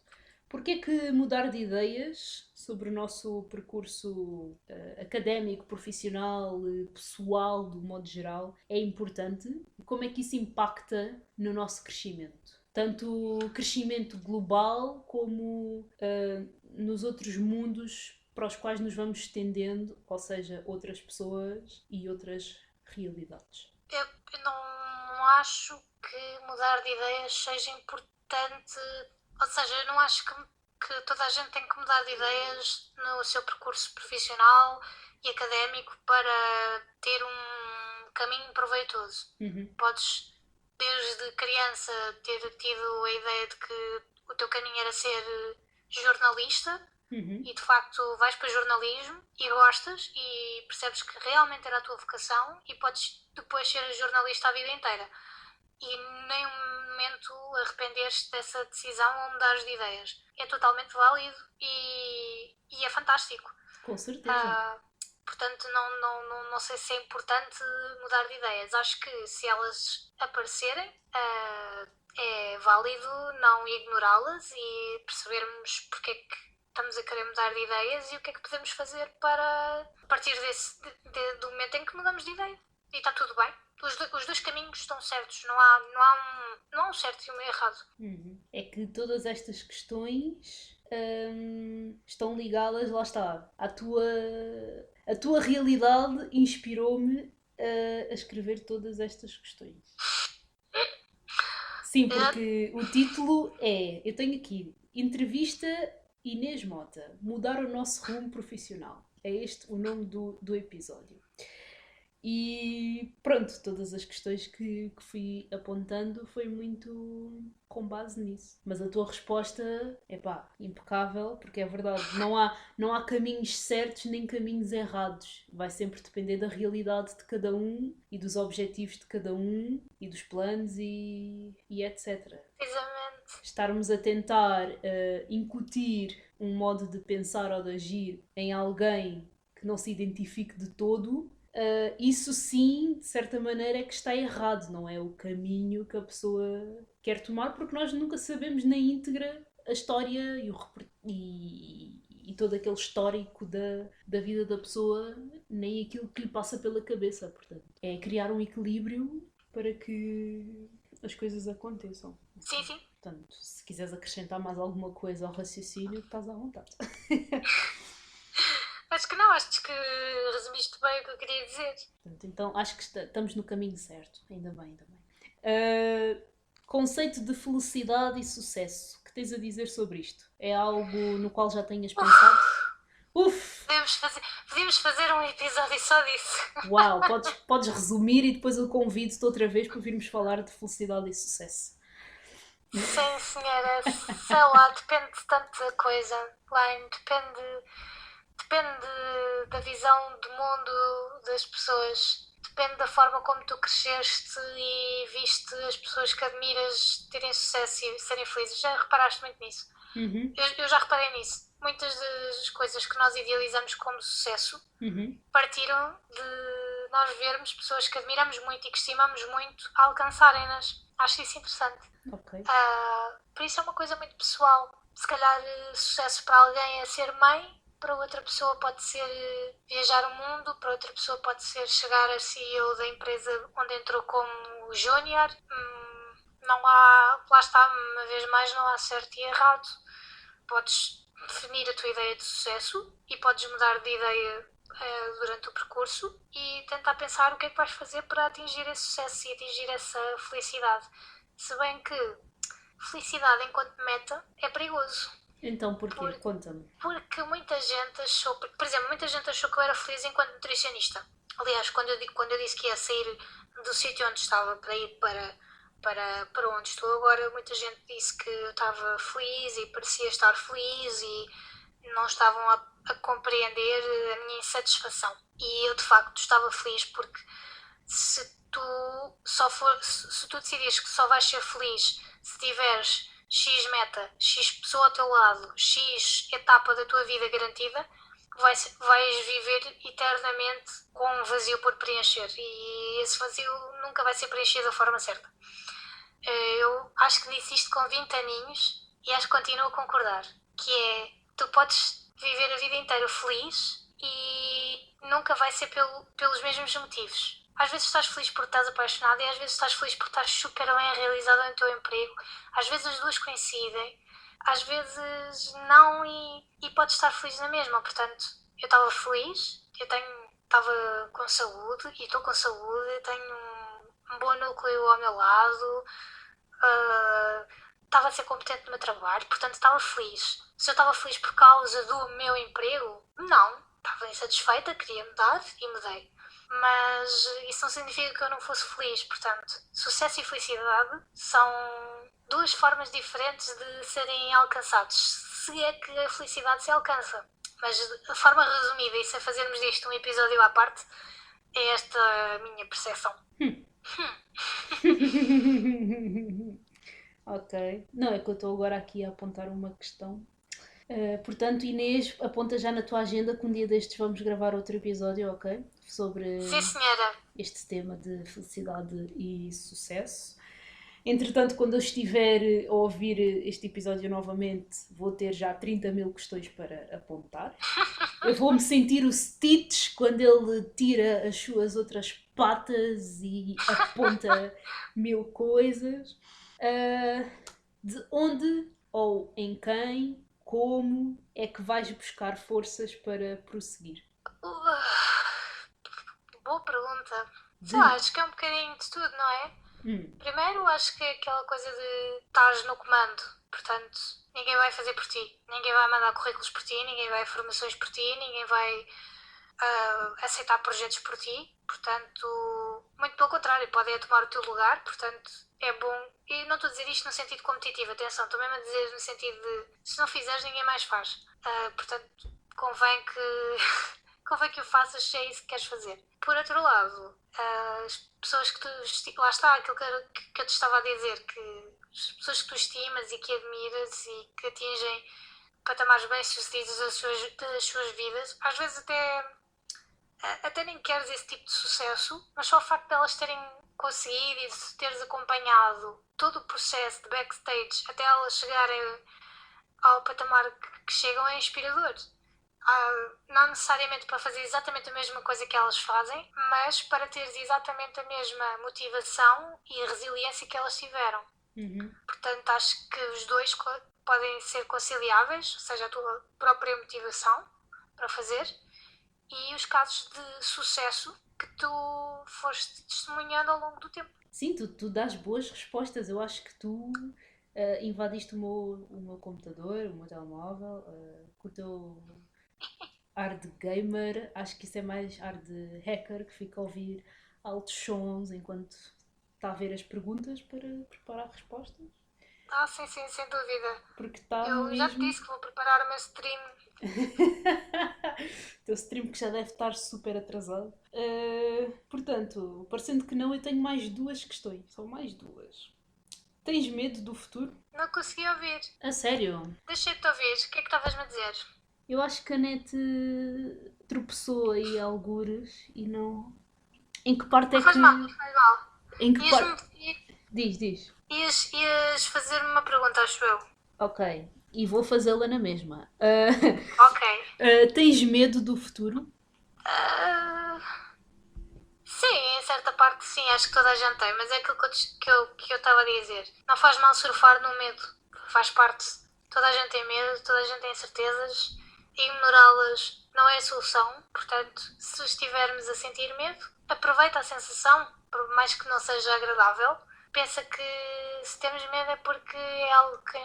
Porquê que mudar de ideias sobre o nosso percurso académico, profissional, pessoal, do modo geral, é importante? Como é que isso impacta no nosso crescimento? Tanto crescimento global como nos outros mundos para os quais nos vamos estendendo, ou seja, outras pessoas e outras realidades. Eu não acho que mudar de ideias seja importante. Ou seja, eu não acho que toda a gente tem que mudar de ideias no seu percurso profissional e académico para ter um caminho proveitoso. Uhum. Podes, desde criança, ter tido a ideia de que o teu caminho era ser jornalista Uhum. e de facto vais para jornalismo e gostas e percebes que realmente era a tua vocação e podes depois ser jornalista a vida inteira. E nem um momento arrepender-te dessa decisão ou mudares de ideias. É totalmente válido e é fantástico. Com certeza. Ah, portanto, não sei se é importante mudar de ideias. Acho que se elas aparecerem, é válido não ignorá-las e percebermos porque é que estamos a querer mudar de ideias e o que é que podemos fazer para, a partir do momento em que mudamos de ideia. E está tudo bem. Os dois caminhos estão certos, não há um certo e um errado. Uhum. É que todas estas questões estão ligadas, lá está, a tua realidade inspirou-me a escrever todas estas questões. Sim, porque o título é, eu tenho aqui, Entrevista Inês Mota, mudar o nosso rumo profissional. É este o nome do episódio. E pronto, todas as questões que fui apontando foi muito com base nisso. Mas a tua resposta é pá, impecável, porque é verdade, não há caminhos certos nem caminhos errados. Vai sempre depender da realidade de cada um e dos objetivos de cada um e dos planos e etc. Precisamente. Estarmos a tentar incutir um modo de pensar ou de agir em alguém que não se identifique de todo. Isso sim, de certa maneira, é que está errado, não é o caminho que a pessoa quer tomar, porque nós nunca sabemos na íntegra a história e todo aquele histórico da vida da pessoa, nem aquilo que lhe passa pela cabeça. Portanto, é criar um equilíbrio para que as coisas aconteçam. Sim, sim. Portanto, se quiseres acrescentar mais alguma coisa ao raciocínio, estás à vontade. Acho que não, acho que resumiste bem o que eu queria dizer. Portanto, então acho que estamos no caminho certo. Ainda bem, ainda bem. Conceito de felicidade e sucesso. O que tens a dizer sobre isto? É algo no qual já tenhas pensado? Uf! Podíamos fazer um episódio só disso. Uau! Podes resumir e depois eu convido-te outra vez para virmos falar de felicidade e sucesso. Sim, senhora. Sei lá, depende de tanta coisa. Line, depende da visão do mundo das pessoas. Depende da forma como tu cresceste e viste as pessoas que admiras terem sucesso e serem felizes. Já reparaste muito nisso? Uhum. Eu já reparei nisso. Muitas das coisas que nós idealizamos como sucesso partiram de nós vermos pessoas que admiramos muito e que estimamos muito a alcançarem-nas. Acho isso interessante. Ok. Por isso é uma coisa muito pessoal. Se calhar sucesso para alguém é ser mãe, para outra pessoa pode ser viajar o mundo, para outra pessoa pode ser chegar a CEO da empresa onde entrou como júnior. Não há, lá está, uma vez mais, não há certo e errado. Podes definir a tua ideia de sucesso e podes mudar de ideia durante o percurso e tentar pensar o que é que vais fazer para atingir esse sucesso e atingir essa felicidade. Se bem que felicidade enquanto meta é perigoso. Então porquê? Conta-me. Porque muita gente achou, por exemplo, muita gente achou que eu era feliz enquanto nutricionista. Aliás, quando eu disse que ia sair do sítio onde estava para ir para onde estou agora, muita gente disse que eu estava feliz e parecia estar feliz e não estavam a compreender a minha insatisfação. E eu de facto estava feliz porque se tu decidires que só vais ser feliz se tiveres X meta, X pessoa ao teu lado, X etapa da tua vida garantida, vais viver eternamente com um vazio por preencher e esse vazio nunca vai ser preenchido da forma certa. Eu acho que disse isto com 20 aninhos e acho que continuo a concordar, que é, tu podes viver a vida inteira feliz e nunca vai ser pelos mesmos motivos. Às vezes estás feliz porque estás apaixonado e às vezes estás feliz porque estás super bem realizado no teu emprego. Às vezes as duas coincidem, às vezes não e podes estar feliz na mesma. Portanto, eu estava feliz, estava com saúde e estou com saúde, tenho um bom núcleo ao meu lado, estava a ser competente no meu trabalho, portanto estava feliz. Se eu estava feliz por causa do meu emprego, não. Estava insatisfeita, queria mudar e mudei. Mas isso não significa que eu não fosse feliz. Portanto, sucesso e felicidade são duas formas diferentes de serem alcançados. se é que a felicidade se alcança. Mas de forma resumida, e sem fazermos disto um episódio à parte, é esta a minha percepção. Ok. Não, é que eu estou agora aqui a apontar uma questão. Portanto, Inês, aponta já na tua agenda que um dia destes vamos gravar outro episódio, ok? Sobre Sim, senhora. este tema de felicidade e sucesso. Entretanto, quando eu estiver a ouvir este episódio novamente, vou ter já 30 mil questões para apontar. Eu vou-me sentir o Stitch quando ele tira as suas outras patas e aponta mil coisas. De onde ou em quem, como é que vais buscar forças para prosseguir? Boa pergunta. Sei lá, acho que é um bocadinho de tudo, não é? Primeiro, acho que é aquela coisa de estares no comando. Portanto, ninguém vai fazer por ti. Ninguém vai mandar currículos por ti, ninguém vai formações por ti, ninguém vai aceitar projetos por ti. Portanto, muito pelo contrário, podem tomar o teu lugar. Portanto, é bom. E não estou a dizer isto no sentido competitivo, atenção, estou mesmo a dizer no sentido de se não fizeres, ninguém mais faz. Portanto, convém que o faças se é isso que queres fazer. Por outro lado, as pessoas que tu... Lá está aquilo que eu te estava a dizer, que as pessoas que tu estimas e que admiras e que atingem patamares bem-sucedidos das suas vidas, às vezes até nem queres esse tipo de sucesso, mas só o facto de elas terem conseguido e de teres acompanhado todo o processo de backstage até elas chegarem ao patamar que chegam é inspirador. Não necessariamente para fazer exatamente a mesma coisa que elas fazem, mas para teres exatamente a mesma motivação e resiliência que elas tiveram. Portanto, acho que os dois podem ser conciliáveis, ou seja, a tua própria motivação para fazer e os casos de sucesso que tu foste testemunhando ao longo do tempo. Sim, tu dás boas respostas. Eu acho que tu invadiste o meu computador, o meu telemóvel, com o teu ar de gamer. Acho que isso é mais ar de hacker que fica a ouvir altos sons enquanto está a ver as perguntas para preparar respostas. Sim, sem dúvida. Porque está Eu já te mesmo... disse que vou preparar o meu stream. O teu stream que já deve estar super atrasado. Portanto, parecendo que não, eu tenho mais duas questões. Só mais duas. Tens medo do futuro? Não consegui ouvir. A sério? Deixei-te ouvir. O que é que estavas-me a dizer? Eu acho que a net tropeçou aí algures e não... Em que parte é Não faz que... mal, não faz mal. Em que parte... Diz. Ias fazer-me uma pergunta, acho eu. Ok. E vou fazê-la na mesma. Ok. Tens medo do futuro? Sim, em certa parte sim, acho que toda a gente tem, mas é aquilo que eu estava a dizer. Não faz mal surfar no medo, faz parte. Toda a gente tem medo, toda a gente tem incertezas, ignorá-las não é a solução, portanto, se estivermos a sentir medo, aproveita a sensação, por mais que não seja agradável. Pensa que se temos medo é porque é algo que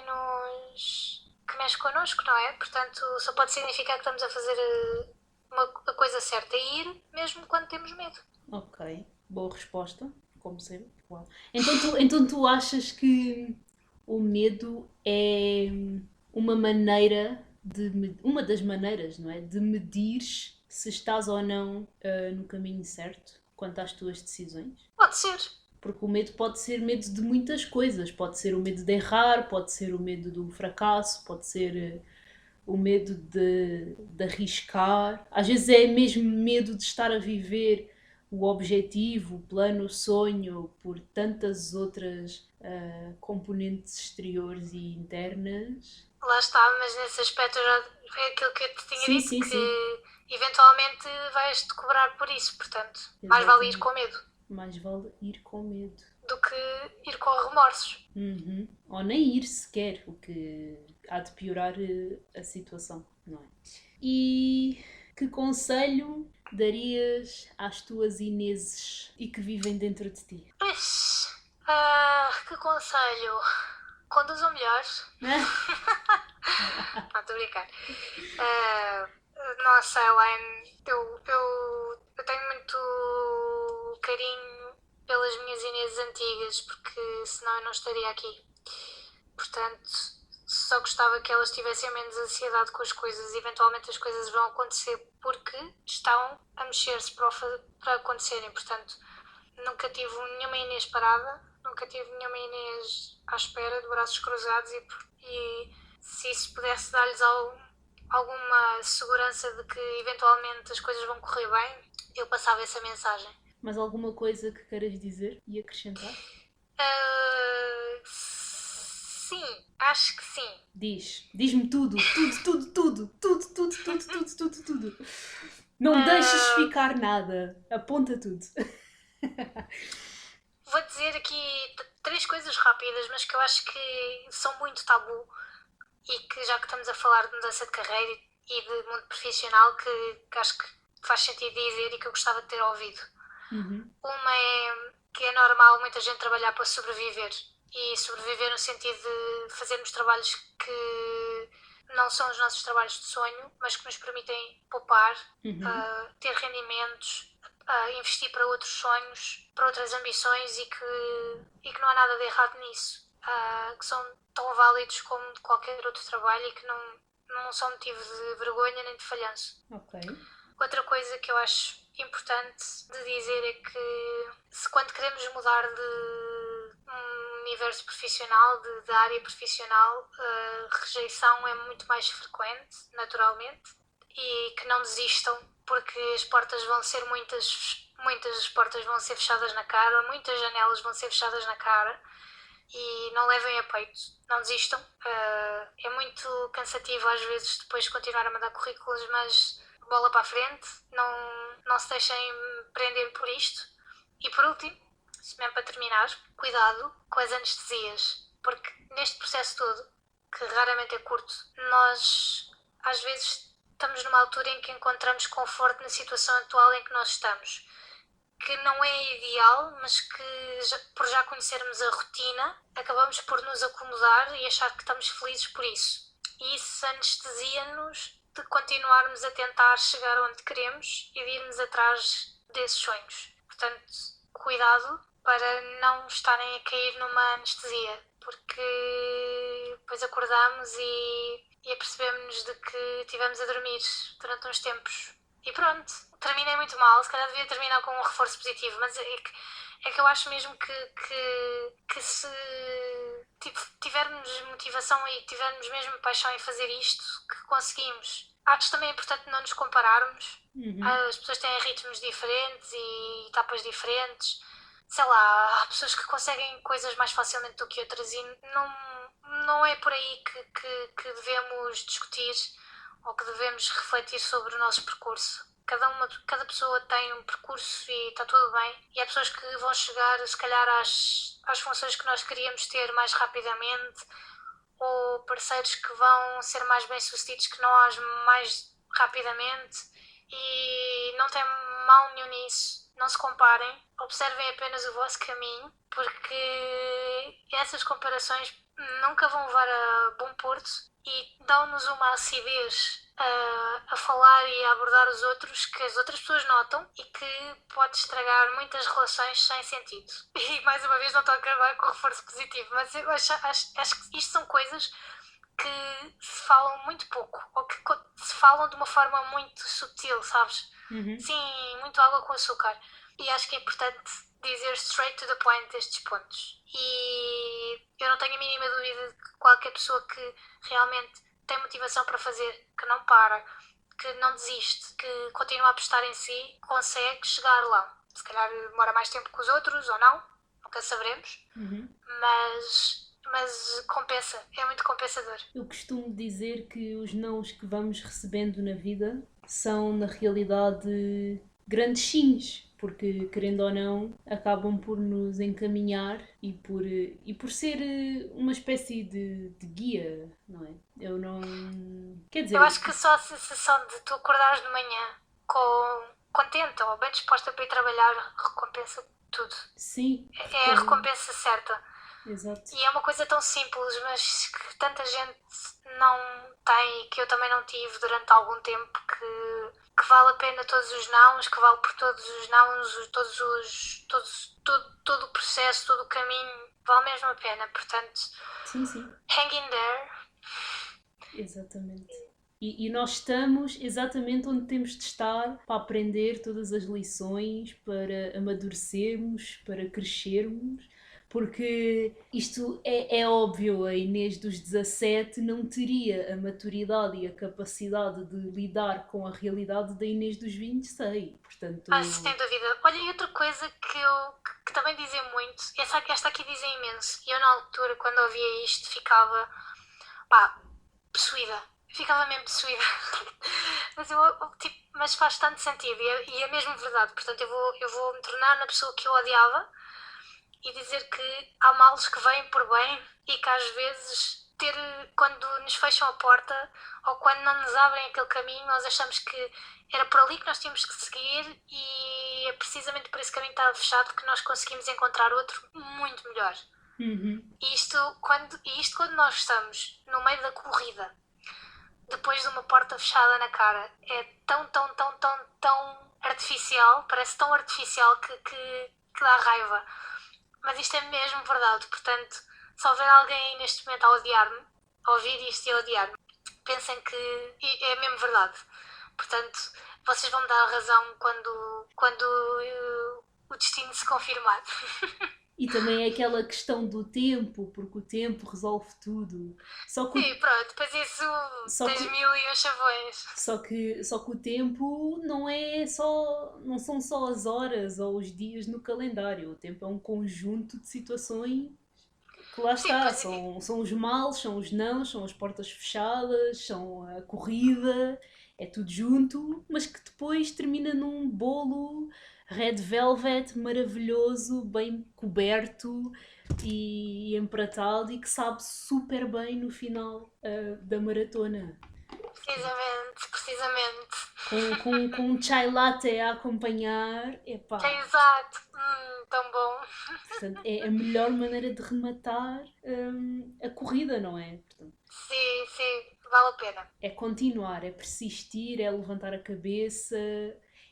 mexe connosco, não é? Portanto, só pode significar que estamos a fazer a coisa certa e ir mesmo quando temos medo. Ok, boa resposta, como sempre. Uau. Então tu achas que o medo é uma maneira uma das maneiras, não é? De medir se estás ou não no caminho certo quanto às tuas decisões? Pode ser. Porque o medo pode ser medo de muitas coisas. Pode ser o medo de errar, pode ser o medo do fracasso, pode ser o medo de arriscar. Às vezes é mesmo medo de estar a viver o objetivo, o plano, o sonho, por tantas outras componentes exteriores e internas. Lá está, mas nesse aspecto é aquilo que eu te tinha dito, sim. eventualmente vais-te cobrar por isso, portanto, mais vale ir com medo. Mais vale ir com medo. Do que ir com remorsos. Ou nem ir sequer, o que há de piorar a situação, não é? E que conselho darias às tuas Ineses e que vivem dentro de ti? Que conselho? Conduzam melhor. Não, estou a brincar. Não sei, Elaine, eu tenho muito carinho pelas minhas Inês antigas, porque senão eu não estaria aqui. Portanto, só gostava que elas tivessem menos ansiedade com as coisas. Eventualmente as coisas vão acontecer porque estão a mexer-se para acontecerem. Portanto, nunca tive nenhuma Inês parada, nunca tive nenhuma Inês à espera, de braços cruzados, e se isso pudesse dar-lhes alguma segurança de que eventualmente as coisas vão correr bem, eu passava essa mensagem. Mas alguma coisa que queiras dizer e acrescentar? Sim, acho que sim. Diz-me tudo. Não me deixes ficar nada. Aponta tudo. Vou dizer aqui 3 coisas rápidas, mas que eu acho que são muito tabu e que, já que estamos a falar de mudança de carreira e de mundo profissional, que acho que faz sentido dizer e que eu gostava de ter ouvido. Uma é que é normal muita gente trabalhar para sobreviver, e sobreviver no sentido de fazermos trabalhos que não são os nossos trabalhos de sonho, mas que nos permitem poupar, ter rendimentos, investir para outros sonhos, para outras ambições, e que não há nada de errado nisso, que são tão válidos como qualquer outro trabalho e que não são motivo de vergonha nem de falhanço. Ok. Outra coisa que eu acho importante de dizer é que, se quando queremos mudar de universo profissional, de área profissional, a rejeição é muito mais frequente, naturalmente, e que não desistam, porque as portas vão ser muitas portas vão ser fechadas na cara, muitas janelas vão ser fechadas na cara, e não levem a peito, não desistam. É muito cansativo às vezes depois continuar a mandar currículos, mas bola para a frente, não se deixem prender por isto. E por último, mesmo para terminar, cuidado com as anestesias, porque neste processo todo, que raramente é curto, nós às vezes estamos numa altura em que encontramos conforto na situação atual em que nós estamos, que não é ideal, mas que por já conhecermos a rotina, acabamos por nos acomodar e achar que estamos felizes por isso. E isso anestesia-nos de continuarmos a tentar chegar onde queremos e de irmos atrás desses sonhos. Portanto, cuidado para não estarem a cair numa anestesia, porque depois acordamos e apercebemos-nos de que estivemos a dormir durante uns tempos. E pronto, terminei muito mal, se calhar devia terminar com um reforço positivo, mas é que eu acho mesmo que se tivermos motivação e tivermos mesmo paixão em fazer isto, que conseguimos. Acho também importante não nos compararmos. As pessoas têm ritmos diferentes e etapas diferentes. Sei lá, há pessoas que conseguem coisas mais facilmente do que outras, e não é por aí que devemos discutir ou que devemos refletir sobre o nosso percurso. Cada pessoa tem um percurso e está tudo bem. E há pessoas que vão chegar, se calhar, às funções que nós queríamos ter mais rapidamente, ou parceiros que vão ser mais bem-sucedidos que nós mais rapidamente. E não tem mal nenhum nisso. Não se comparem. Observem apenas o vosso caminho, porque essas comparações nunca vão levar a bom porto e dão-nos uma acidez a falar e a abordar os outros, que as outras pessoas notam e que pode estragar muitas relações sem sentido. E mais uma vez não estou a acabar com o reforço positivo, mas eu acho que isto são coisas que se falam muito pouco, ou que se falam de uma forma muito sutil, sabes? Sim, muito água com açúcar. E acho que é importante dizer straight to the point estes pontos. E eu não tenho a mínima dúvida de que qualquer pessoa que realmente tem motivação para fazer, que não para, que não desiste, que continua a apostar em si, consegue chegar lá. Se calhar demora mais tempo que os outros, ou não, nunca saberemos, mas compensa, é muito compensador. Eu costumo dizer que os nãos que vamos recebendo na vida são, na realidade, grandes sims, porque, querendo ou não, acabam por nos encaminhar e por ser uma espécie de guia, não é? Eu não... Quer dizer... Eu acho que só a sensação de tu acordares de manhã contente ou bem disposta para ir trabalhar recompensa tudo. Sim. É a recompensa certa. Exato. E é uma coisa tão simples, mas que tanta gente não tem, que eu também não tive durante algum tempo, que vale a pena todos os nãos, que vale por todos os nãos, todo o processo, todo o caminho, vale mesmo a pena. Portanto, sim. hang in there Exatamente. E nós estamos exatamente onde temos de estar para aprender todas as lições, para amadurecermos, para crescermos, porque isto é óbvio, a Inês dos 17 não teria a maturidade e a capacidade de lidar com a realidade da Inês dos 26. Sem Portanto, dúvida. Olha, e outra coisa que também dizem muito, esta aqui dizem imenso, e eu na altura, quando ouvia isto, ficava, pá, possuída. Ficava mesmo possuída. Mas faz tanto sentido e é mesmo verdade. Portanto, eu vou me tornar na pessoa que eu odiava e dizer que há males que vêm por bem e que às vezes quando nos fecham a porta ou quando não nos abrem aquele caminho, nós achamos que era por ali que nós tínhamos que seguir e é precisamente por esse caminho estar fechado que nós conseguimos encontrar outro muito melhor. uhum, E isto quando nós estamos no meio da corrida, depois de uma porta fechada na cara, é tão, tão, tão, tão, tão artificial, parece tão artificial que dá raiva. Mas isto é mesmo verdade, portanto, se houver alguém neste momento a odiar-me, a ouvir isto e a odiar-me, pensem que é mesmo verdade. Portanto, vocês vão me dar a razão quando o destino se confirmar. e também é aquela questão do tempo, porque o tempo resolve tudo. Só que, E pronto, depois isso só tens que, mil e uns chavões. só que o tempo não são só as horas ou os dias no calendário. O tempo é um conjunto de situações que lá Sim, está. São os males, são os nãos, são as portas fechadas, são a corrida, é tudo junto, mas que depois termina num bolo red velvet maravilhoso, bem coberto e empratado e que sabe super bem no final da maratona. Precisamente. Com um chai latte a acompanhar, É epá, exato. Tão bom. portanto, é a melhor maneira de rematar a corrida, não é? Portanto, Sim, vale a pena. é continuar, é persistir, é levantar a cabeça,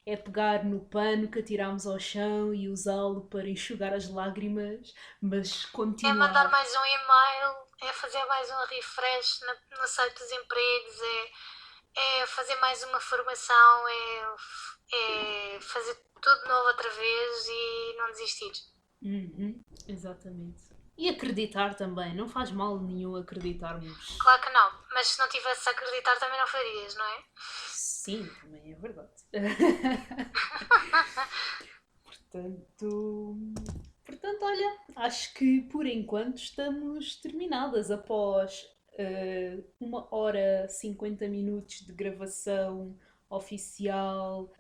é pegar no pano que atirámos ao chão e usá-lo para enxugar as lágrimas, mas É mandar continuar. mais um e-mail, é fazer mais um refresh no site dos empregos, é fazer mais uma formação, é fazer tudo de novo outra vez e não desistir. Uhum, exatamente. E acreditar também, não faz mal nenhum acreditarmos. Claro que não, mas se não tivesse a acreditar também não farias, não é? Sim, também é verdade. Portanto, olha, acho que por enquanto estamos terminadas após 1 hora 50 minutos de gravação oficial,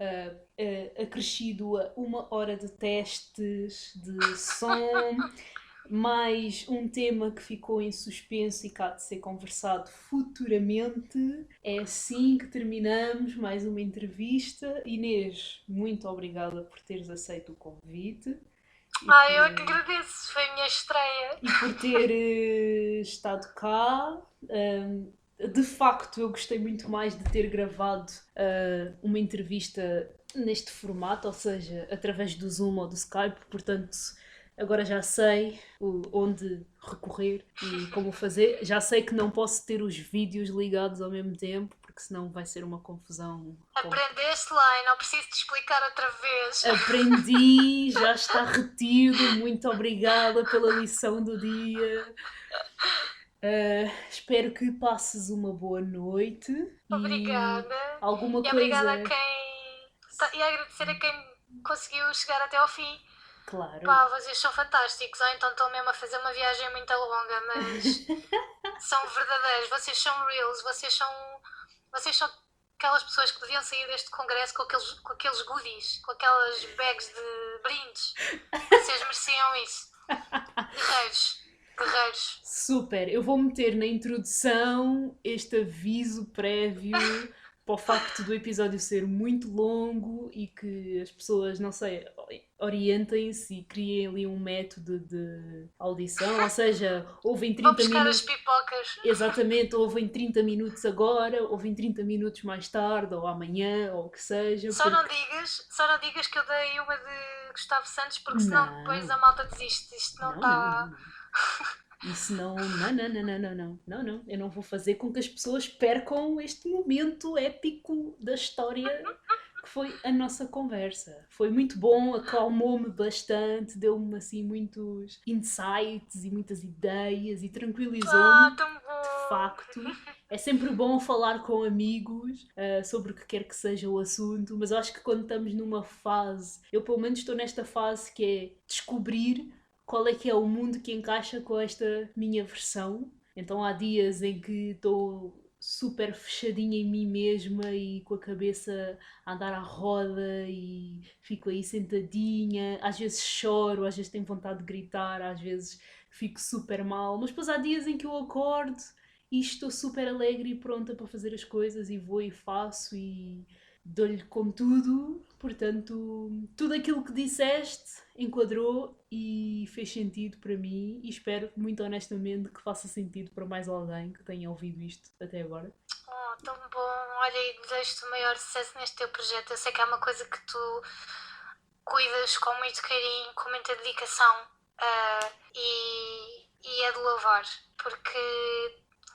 acrescido a 1 hora de testes de som, mais um tema que ficou em suspenso e que há de ser conversado futuramente. É assim que terminamos mais uma entrevista. Inês, muito obrigada por teres aceito o convite Eu é que agradeço, foi a minha estreia. e por ter estado cá. De facto, eu gostei muito mais de ter gravado uma entrevista neste formato, ou seja, através do Zoom ou do Skype, portanto agora já sei onde recorrer e como fazer. Já sei que não posso ter os vídeos ligados ao mesmo tempo, porque senão vai ser uma confusão. Aprendeste lá e não preciso te explicar outra vez. Aprendi, já está retido. Muito obrigada pela lição do dia. Espero que passes uma boa noite e Obrigada. alguma E obrigada a coisa. quem. E agradecer a quem conseguiu chegar até ao fim. Claro. Pá, vocês são fantásticos. Ou então estão mesmo a fazer uma viagem muito longa, mas são verdadeiros. Vocês são reals. Vocês são aquelas pessoas que deviam sair deste congresso com aqueles goodies, com aquelas bags de brindes. Vocês mereciam isso. Guerreiros. Guerreiros. Super, eu vou meter na introdução este aviso prévio para o facto do episódio ser muito longo e que as pessoas, não sei, orientem-se e criem ali um método de audição, ou seja, ouvem Vou 30 buscar as minutos. pipocas. Exatamente, ouvem 30 minutos agora, ouvem 30 minutos mais tarde, ou amanhã, ou o que seja. Só não digas que eu dei uma de Gustavo Santos, porque senão Não. depois a malta desiste. Isto não Não, está. não. Isso não, eu não vou fazer com que as pessoas percam este momento épico da história que foi a nossa conversa. Foi muito bom, acalmou-me bastante, deu-me assim muitos insights e muitas ideias e tranquilizou-me, Tão de bom! facto. É sempre bom falar com amigos sobre o que quer que seja o assunto, mas eu acho que quando estamos numa fase, eu pelo menos estou nesta fase que é descobrir qual é que é o mundo que encaixa com esta minha versão. Então há dias em que estou super fechadinha em mim mesma e com a cabeça a andar à roda e fico aí sentadinha. Às vezes choro, às vezes tenho vontade de gritar, às vezes fico super mal. Mas depois há dias em que eu acordo e estou super alegre e pronta para fazer as coisas e vou e faço e dou-lhe com tudo. Portanto, tudo aquilo que disseste enquadrou e fez sentido para mim e espero muito honestamente que faça sentido para mais alguém que tenha ouvido isto até agora. Tão bom! Olha, e desejo-te o maior sucesso neste teu projeto. Eu sei que é uma coisa que tu cuidas com muito carinho, com muita dedicação, e é de louvar, porque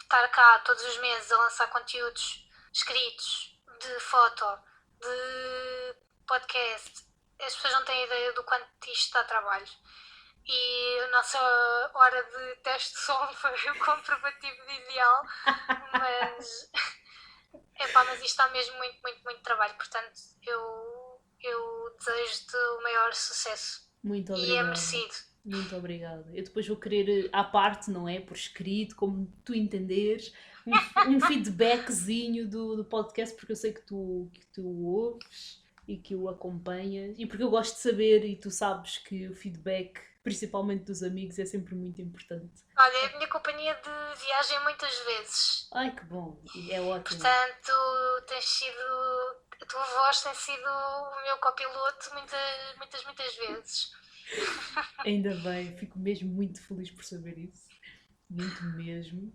estar cá todos os meses a lançar conteúdos escritos, de foto, de podcast, as pessoas não têm ideia do quanto isto dá trabalho. E a nossa hora de teste de som foi o comprovativo de ideal, mas, mas isto dá mesmo muito, muito, muito trabalho, portanto eu desejo-te o maior sucesso. Muito E é obrigada. merecido. Muito obrigada. Eu depois vou querer, à parte, não é? Por escrito, como tu entenderes, um feedbackzinho do podcast, porque eu sei que tu ouves e que o acompanhas, e porque eu gosto de saber, e tu sabes que o feedback, principalmente dos amigos, é sempre muito importante. Olha, é a minha companhia de viagem muitas vezes. Ai, que bom, é ótimo. Portanto, a tua voz tem sido o meu copiloto muitas vezes. Ainda bem, fico mesmo muito feliz por saber isso. Muito mesmo.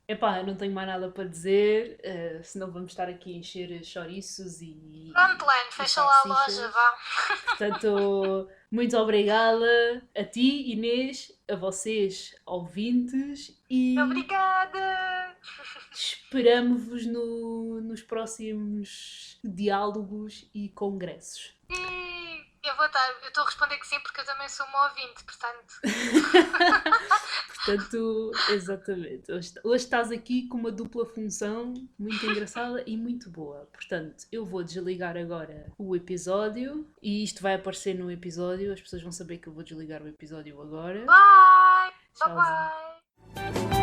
Epá, não tenho mais nada para dizer, senão vamos estar aqui a encher chouriços e. Pronto, Lane, fecha lá a loja, vá. Portanto, muito obrigada a ti, Inês, a vocês, ouvintes, e Obrigada! esperamos nos próximos diálogos e congressos. Eu estou a responder que sim porque eu também sou uma ouvinte, portanto. Portanto, exatamente. Hoje estás aqui com uma dupla função muito engraçada e muito boa. Portanto, eu vou desligar agora o episódio e isto vai aparecer no episódio. As pessoas vão saber que eu vou desligar o episódio agora. Bye! Tchauzinho. Bye bye!